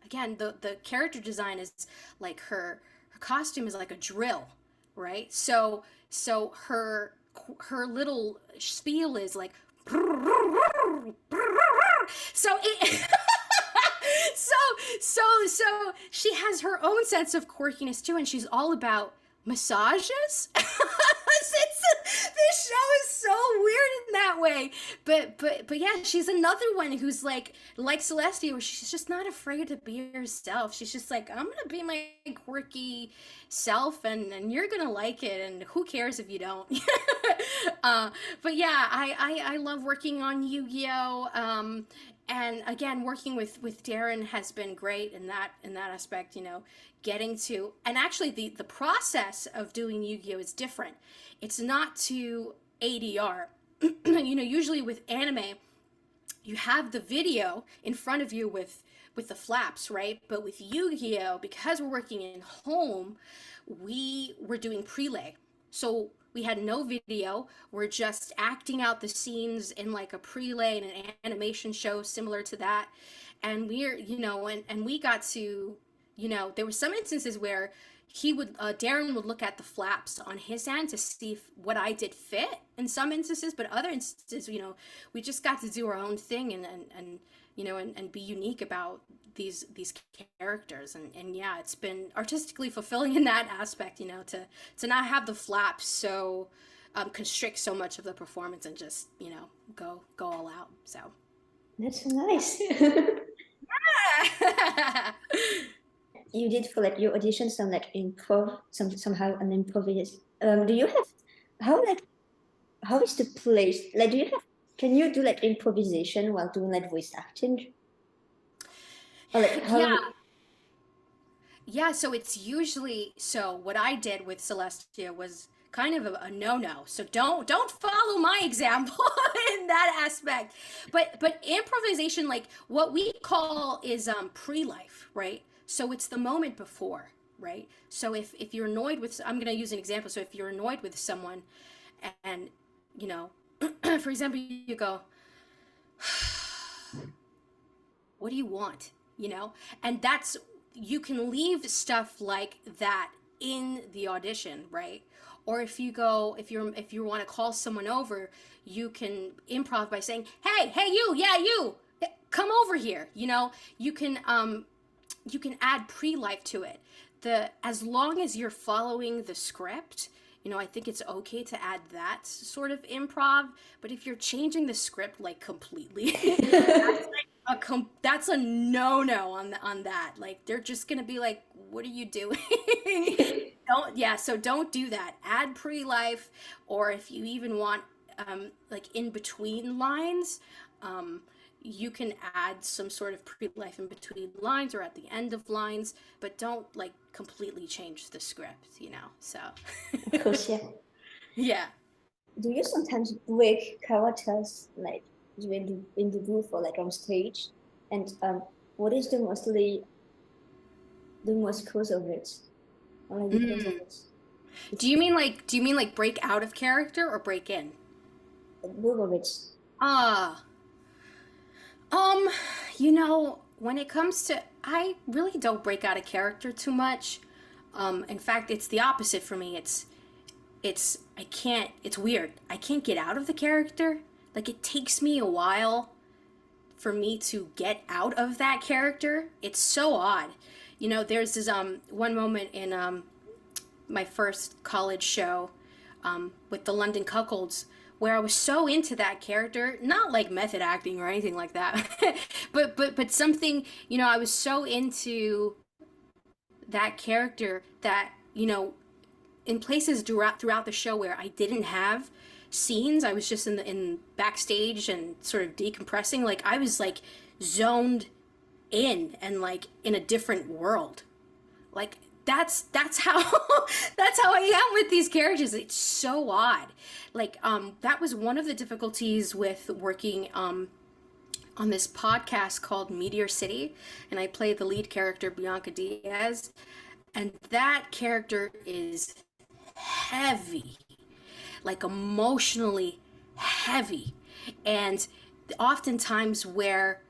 again, the character design is like her costume is like a drill, right? So her little spiel is like so it so so she has her own sense of quirkiness too, and she's all about massages. This show is so weird in that way, but yeah, she's another one who's like Celestia, where she's just not afraid to be herself. She's just like, I'm gonna be my quirky self, and you're gonna like it, and who cares if you don't. But yeah, I love working on Yu-Gi-Oh. And again, working with Darren has been great in that aspect. Getting to, and actually the process of doing Yu-Gi-Oh is different. It's not to ADR. Usually with anime, you have the video in front of you with the flaps, right? But with Yu-Gi-Oh, because we're working in home, we were doing prelay. So we had no video. We're just acting out the scenes in like a prelay and an animation show similar to that. And and we got to, there were some instances where Darren would look at the flaps on his end to see if what I did fit in some instances, but other instances, we just got to do our own thing and be unique about these characters, and yeah, it's been artistically fulfilling in that aspect, to not have the flaps so constrict so much of the performance and just go all out. So That's nice. you did for like your audition some like improv, somehow an improvisation. Do you have how is the place? Like, can you do like improvisation while doing like voice acting? Or like Yeah, how? yeah. So it's usually so. What I did with Celestia was kind of a no-no. So don't follow my example in that aspect. But improvisation, like what we call is pre-life, right? So it's the moment before, right? So if you're annoyed with, I'm gonna use an example. So if you're annoyed with someone, and you know, for example, you go, what do you want, and that's, you can leave stuff like that in the audition, right? Or if you want to call someone over, you can improv by saying, hey you, yeah, you, come over here. You can add pre-life to it. The As long as you're following the script, I think it's okay to add that sort of improv. But if you're changing the script like completely, that's a no-no on that. Like they're just gonna be like, "What are you doing?" Don't Yeah. So don't do that. Add pre-life, or if you even want like in between lines, um, you can add some sort of pre-life in between lines or at the end of lines, but don't like completely change the script. So Of course, yeah. yeah. Do you sometimes break characters like in the booth or like on stage? And what is the most cause of it? Or like the cause of Mm. it? Do you mean like break out of character or break in? Both of it. Ah, um, when it comes to, I really don't break out of character too much. In fact, it's the opposite for me. I can't, it's weird. I can't get out of the character. Like it takes me a while for me to get out of that character. It's so odd. There's this one moment in my first college show with the London Cuckolds, where I was so into that character, not like method acting or anything like that, but something, I was so into that character that, in places throughout the show where I didn't have scenes, I was just in backstage and sort of decompressing. Like I was like zoned in and like in a different world. Like that's how that's how I am with these characters. It's so odd. Like that was one of the difficulties with working on this podcast called Meteor City, and I play the lead character Bianca Diaz, and that character is heavy, like emotionally heavy. And oftentimes where,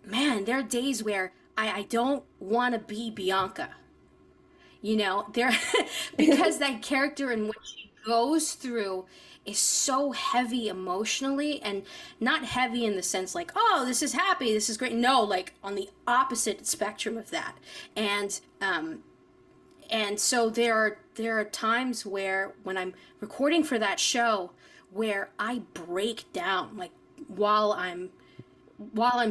man, there are days where I don't want to be Bianca, there, because that character and what she goes through is so heavy emotionally, and not heavy in the sense like, oh, this is happy, this is great. No, like on the opposite spectrum of that. And so there are times where when I'm recording for that show where I break down, like while I'm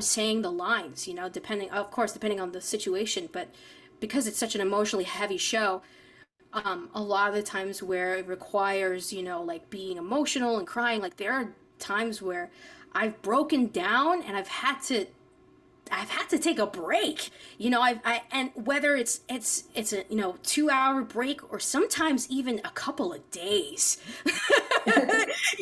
saying the lines, depending, of course, depending on the situation. But because it's such an emotionally heavy show, a lot of the times where it requires, like being emotional and crying, like there are times where I've broken down and I've had to take a break. And whether it's a 2 hour break or sometimes even a couple of days.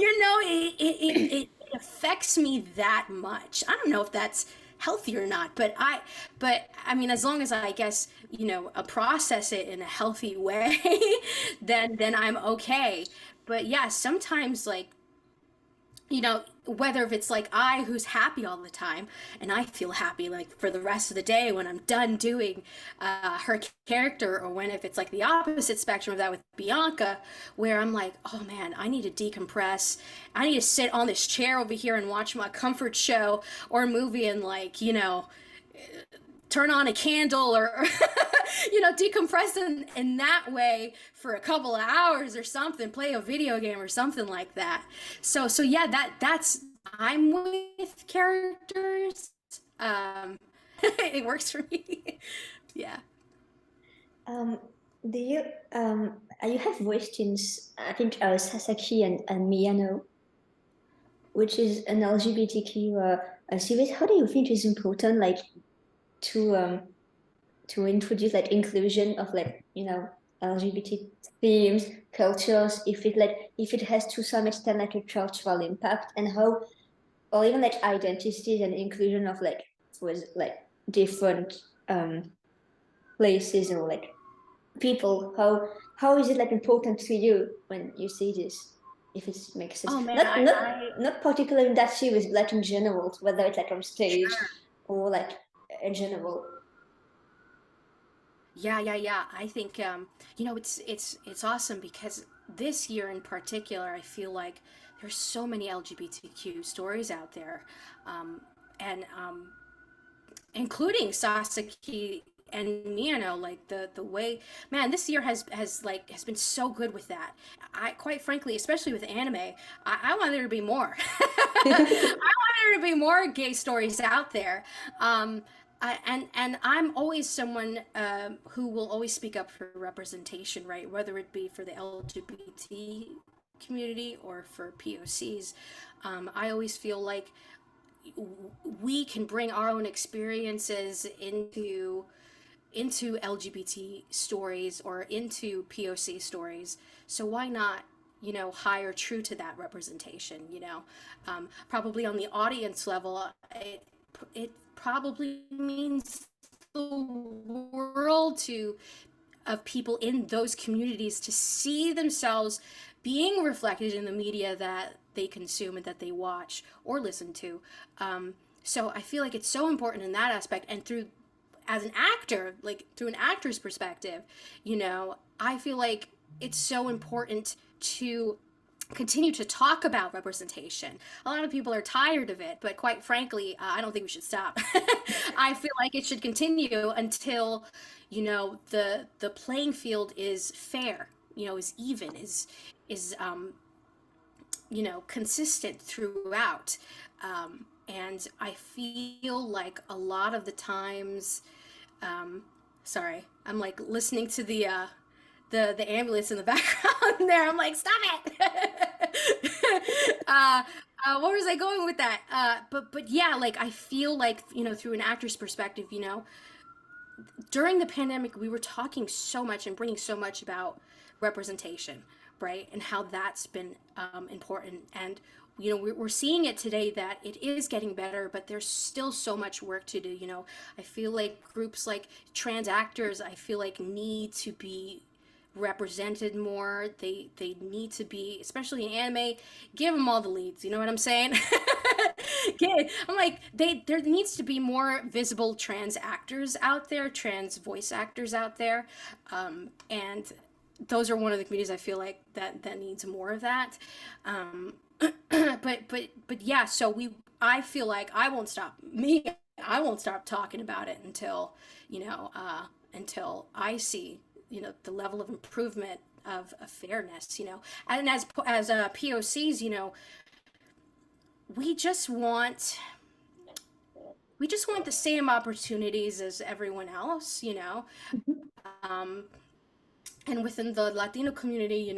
It affects me that much. I don't know if that's healthy or not, but I mean, as long as I guess, process it in a healthy way, then I'm okay. But yeah, sometimes like, whether if it's like I who's happy all the time and I feel happy like for the rest of the day when I'm done doing her character, or when if it's like the opposite spectrum of that with Bianca, where I'm like, oh man, I need to decompress. I need to sit on this chair over here and watch my comfort show or movie and like, turn on a candle or decompress in that way for a couple of hours or something, play a video game or something like that. So yeah, that's, I'm with characters. um it works for me. Yeah. Um, do you have voiced in I think Sasaki and Miyano, which is an LGBTQ series. How do you think is important, like to introduce like inclusion of like LGBT themes, cultures, if it has to some extent like a cultural impact, and how, or even like identities and inclusion of like was like different um places or like people, how is it like important to you when you see this, if it makes sense, Oh man, not particularly in that series, but like in general, whether it's like on stage sure. or like in general. Yeah. I think it's awesome because this year in particular, I feel like there's so many LGBTQ stories out there, and including Sasaki and Miyano. Like the way, man, this year has been so good with that. I quite frankly, especially with anime, I want there to be more. I want there to be more gay stories out there. And I'm always someone who will always speak up for representation, right? Whether it be for the LGBT community or for POCs. I always feel like we can bring our own experiences into LGBT stories or into POC stories. So why not, hire true to that representation? Probably on the audience level, it probably means the world to of people in those communities to see themselves being reflected in the media that they consume and that they watch or listen to. So I feel like it's so important in that aspect. And through, as an actor, like through an actor's perspective, I feel like it's so important to continue to talk about representation. A lot of people are tired of it, but quite frankly, I don't think we should stop. I feel like it should continue until, the playing field is fair, is even, is consistent throughout. And I feel like a lot of the times, sorry, I'm like listening to the ambulance in the background there. I'm like, stop it. What was I going with that? But yeah, like I feel like, through an actor's perspective, during the pandemic, we were talking so much and bringing so much about representation, right? And how that's been important. And, we're seeing it today that it is getting better, but there's still so much work to do. I feel like groups like trans actors, I feel like need to be represented more. They need to be, especially in anime, give them all the leads. You know what I'm saying? I'm like, there needs to be more visible trans actors out there, trans voice actors out there, and those are one of the communities I feel like that needs more of that. Um, but yeah, so I feel like I won't stop talking about it until I see the level of improvement of fairness, and as POCs, we just want we just want the same opportunities as everyone else, um, and within the Latino community,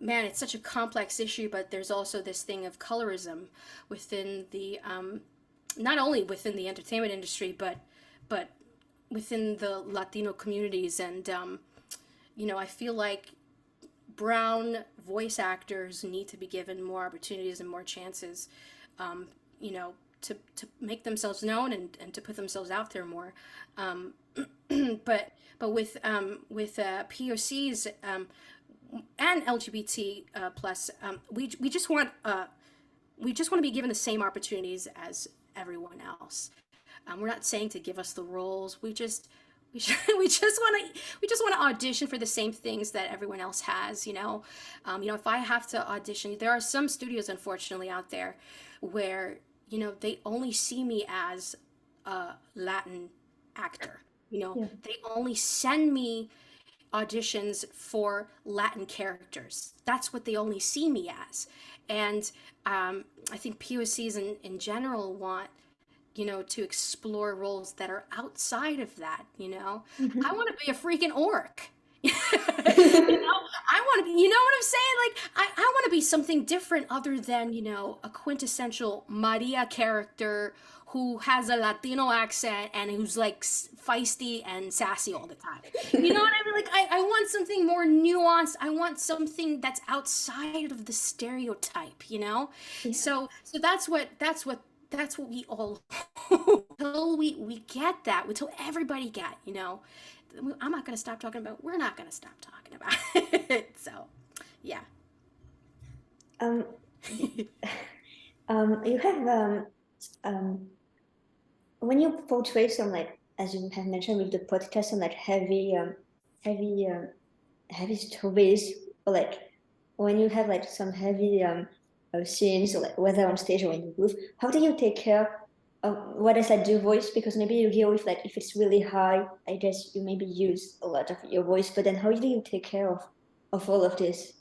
man, it's such a complex issue, but there's also this thing of colorism within the not only within the entertainment industry, but within the Latino communities, and I feel like brown voice actors need to be given more opportunities and more chances, um, to make themselves known and to put themselves out there more. Um, but with POCs, and LGBT plus, we just want to be given the same opportunities as everyone else. We're not saying to give us the roles. We just want to audition for the same things that everyone else has. If I have to audition, there are some studios, unfortunately, out there where they only see me as a Latin actor. Yeah. They only send me auditions for Latin characters. That's what they only see me as. And I think POCs in general want to explore roles that are outside of that, Mm-hmm. I want to be a freaking orc. I want to be, you know what I'm saying? Like, I want to be something different other than, a quintessential Maria character who has a Latino accent and who's like feisty and sassy all the time. You know what I mean? Like, I want something more nuanced. I want something that's outside of the stereotype. Yeah. So that's what we all until we get that, until everybody get. I'm not going to stop talking about, we're not going to stop talking about it. So, yeah. Um, you have um, when you portray some like, as you have mentioned with the podcast, some like heavy, heavy stories, or like when you have like some heavy scenes, or like whether on stage or in the booth, how do you take care of what does that do voice? Because maybe you hear with like if it's really high, I guess you maybe use a lot of your voice, but then how do you take care of all of this,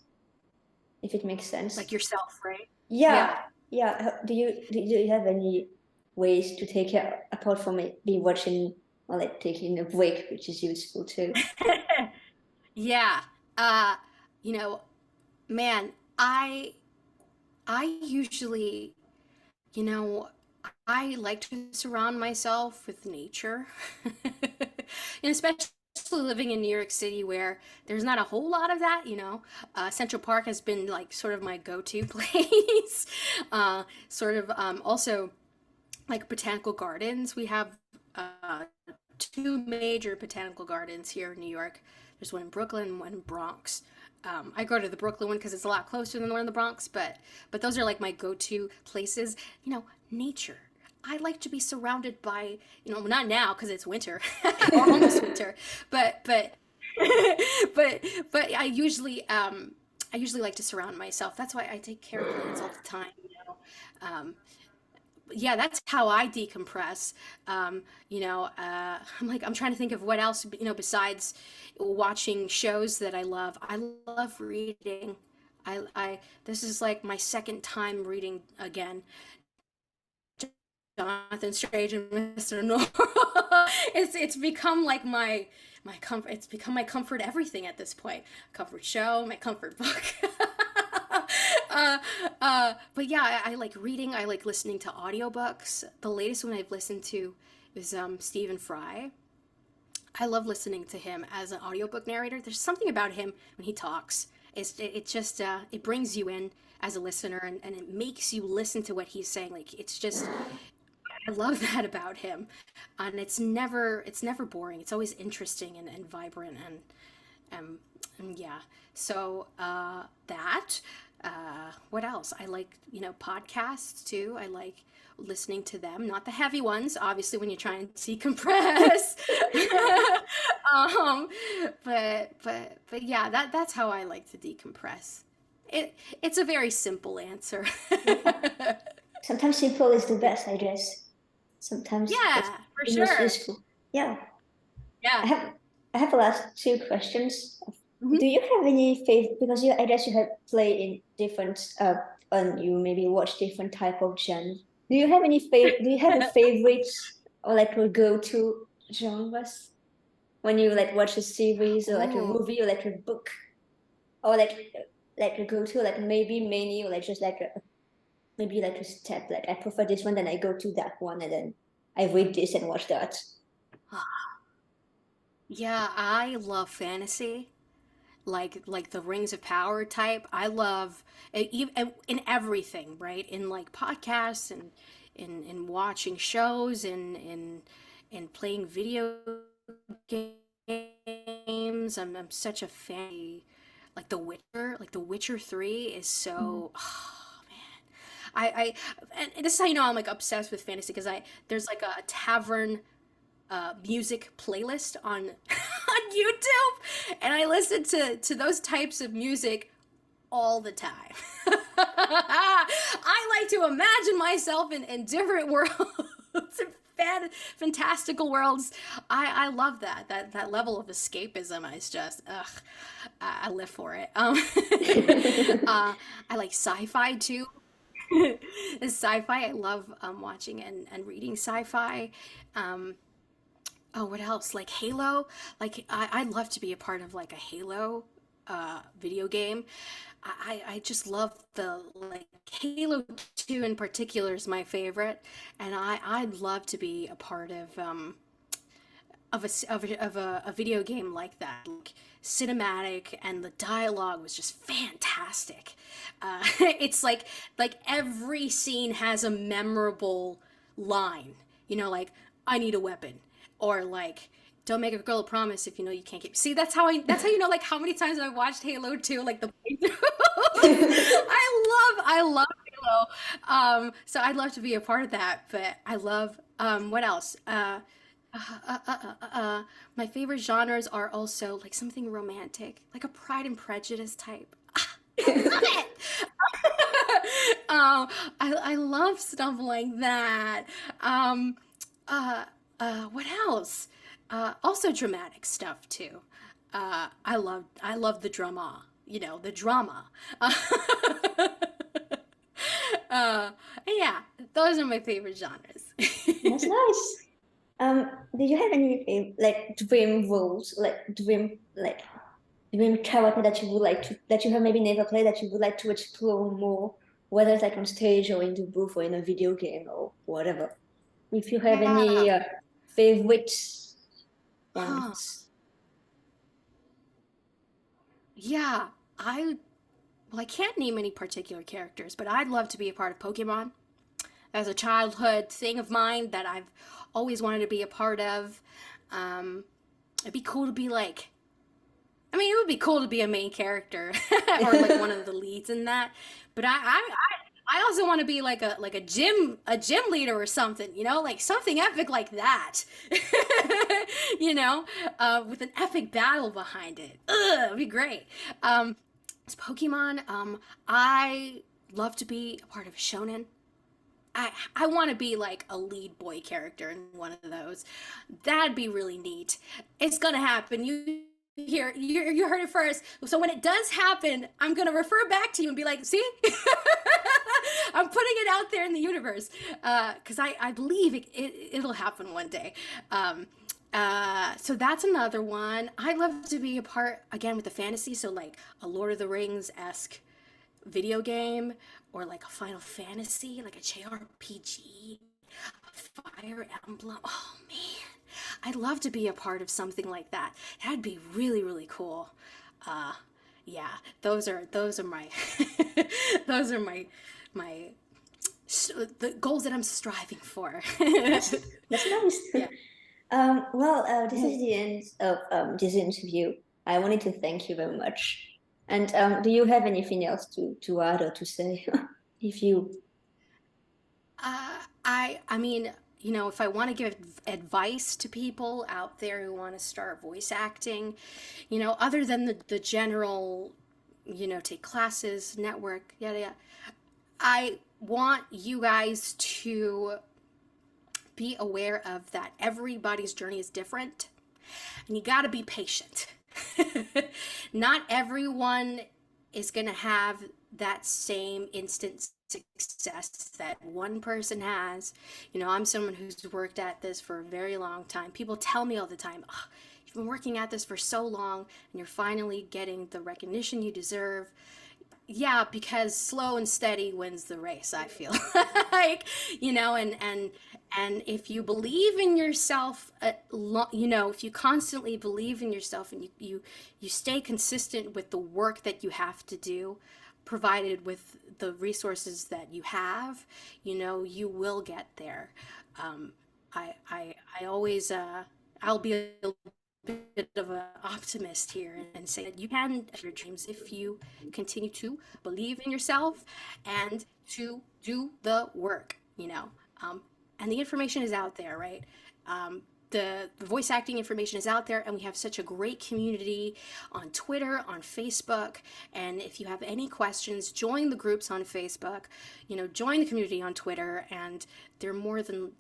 if it makes Like sense? yourself, right? Yeah, Yeah. yeah. Do you have any ways to take care apart from it be watching or like taking a break, which is useful too? Yeah. Uh, you know, man, I usually, you know, I like to surround myself with nature. Especially living in New York City where there's not a whole lot of that. Central Park has been like sort of my go-to place. Sort of also like botanical gardens. We have uh, two major botanical gardens here in New York. There's one in Brooklyn and one in Bronx. I go to the Brooklyn one because it's a lot closer than the one in the Bronx, but those are like my go-to places. Nature. I like to be surrounded by, not now because it's winter or almost winter, but but but I usually like to surround myself. That's why I take care of plants all the time. Yeah, that's how I decompress. I'm trying to think of what else, besides watching shows that I love. I love reading. This is like my second time reading again. Jonathan Strange and Mr. Norrell. It's become like my comfort. It's become my comfort everything at this point. Comfort show, my comfort book. uh, but yeah, I like reading. I like listening to audiobooks. The latest one I've listened to is Stephen Fry. I love listening to him as an audiobook narrator. There's something about him when he talks. It just it brings you in as a listener, and it makes you listen to what he's saying. Like it's just I love that about him, and it's never boring. It's always interesting and vibrant um, and yeah. So that. What else? I like podcasts too. I like listening to them, not the heavy ones, obviously when you're trying to decompress. um, but yeah, that's how I like to decompress. It's a very simple answer. Yeah. Sometimes simple is the best, I guess. Sometimes it's Yeah, for the most sure. useful. Yeah. I Yeah. have I have a last two questions. Do Mhm. you have any favorite, because I guess you have played in different and you maybe watch different type of genres. Do you have a favorite or like a go-to genres when you like watch a series or like a Oh, movie or like a book, or like a go-to like maybe many, or like just like maybe like a step, like I prefer this one, then I go to that one, and then I read this and watch that. yeah, I love fantasy. Like the Rings of Power type. I love even in everything, right? In like podcasts and in watching shows and playing video games. I'm such a fan. Like The Witcher 3 is Mhm. so oh man. And this is how you know I'm like obsessed with fantasy because I there's like a tavern music playlist on on YouTube, and I listen to those types of music all the time. I like to imagine myself in different worlds, in fantastical worlds. I love that level of escapism is just ugh. I live for it. I like sci-fi too. Sci-fi, I love watching and reading sci-fi. Um, oh, what else? Like Halo. Like I'd love to be a part of like a Halo video game. I just love the like Halo 2 in particular is my favorite, and I'd love to be a part of a video game like that, like cinematic, and the dialogue was just fantastic. It's like every scene has a memorable line, like I need a weapon, or like don't make a girl a promise if you know you can't keep. See, that's how you know like how many times I've watched Halo 2, like the playthrough. I love Halo. So I'd love to be a part of that, but I love what else? My favorite genres are also like something romantic, like a Pride and Prejudice type. I love it. um, I love stuff like that. Um, uh, what else? Also dramatic stuff too. I love the drama. The drama. uh, yeah, those are my favorite genres. That's nice. Do you have any like dream roles, like dream character that you would like to that you have maybe never played that you would like to explore more, whether it's like on stage or in the booth or in a video game or whatever? If you have any Yeah. favorite Huh. ones. Yeah. I Well, I can't name any particular characters, but I'd love to be a part of Pokemon. As a childhood thing of mine that I've always wanted to be a part of. Um, it'd be cool to be like, I mean, it would be cool to be a main character or like one of the leads in that. But I also want to be like a gym leader or something, like something epic like that. you know, with an epic battle behind it. It'd be great. It's Pokemon. I love to be a part of Shonen. I want to be like a lead boy character in one of those. That'd be really neat. It's gonna happen. You heard it first. So when it does happen, I'm gonna refer back to you and be like, see, I'm putting it out there in the universe because I believe it'll happen one day. So that's another one. I'd love to be a part again with the fantasy. So like a Lord of the Rings esque video game, or like a Final Fantasy, like a JRPG, Fire Emblem. Oh man, I'd love to be a part of something like that. That'd be really really cool. Uh, yeah, those are my those are my the goals that I'm striving for. That's nice. Yeah. Well, this is the end of this interview. I wanted to thank you very much. And do you have anything else to add or to say? If you, I mean, if I want to give advice to people out there who want to start voice acting, other than the general, take classes, network, yada yada, I want you guys to be aware of that everybody's journey is different, and you got to be patient. Not everyone is going to have that same instant success that one person has. I'm someone who's worked at this for a very long time. People tell me all the time, oh, you've been working at this for so long and you're finally getting the recognition you deserve. Yeah, because slow and steady wins the race, I feel like, and if you believe in yourself, if you constantly believe in yourself, and you stay consistent with the work that you have to do, provided with the resources that you have, you will get there. I always, I'll be a bit of an optimist here and say that you can achieve your dreams if you continue to believe in yourself and to do the work, and the information is out there, right? The voice acting information is out there, and we have such a great community on Twitter, on Facebook. And if you have any questions, join the groups on Facebook, join the community on Twitter, and they're more than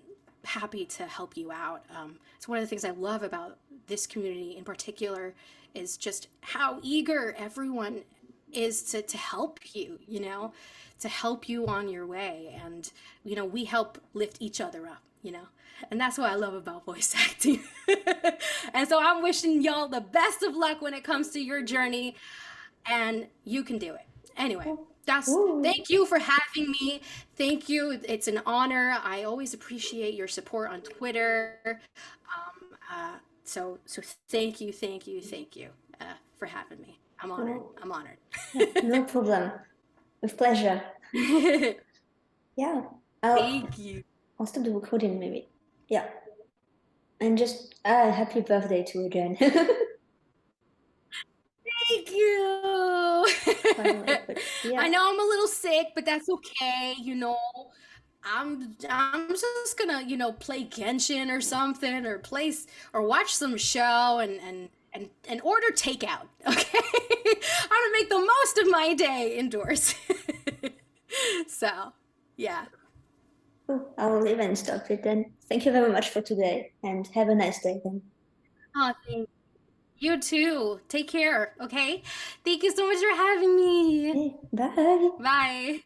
happy to help you out. It's one of the things I love about this community in particular is just how eager everyone is to help you, to help you on your way. And, we help lift each other up, And that's what I love about voice acting. And so I'm wishing y'all the best of luck when it comes to your journey, and you can do it. Anyway, Ooh. thank you for having me. Thank you. It's an honor. I always appreciate your support on Twitter. So thank you, thank you, thank you for having me. I'm honored. Oh, I'm honored. no problem. With pleasure. Yeah. Thank you. I'll stop the recording maybe. Yeah. And just happy birthday to you again. Thank you. Finally, I yeah. know I'm a little sick, but that's okay. I'm just gonna, play Genshin or something, or or watch some show and order takeout. Okay, I'm gonna make the most of my day indoors. So, yeah. Oh, I will leave and stop it then. Thank you very much for today and have a nice day then. Oh, thank you too. Take care. Okay. Thank you so much for having me. Okay, bye. Bye.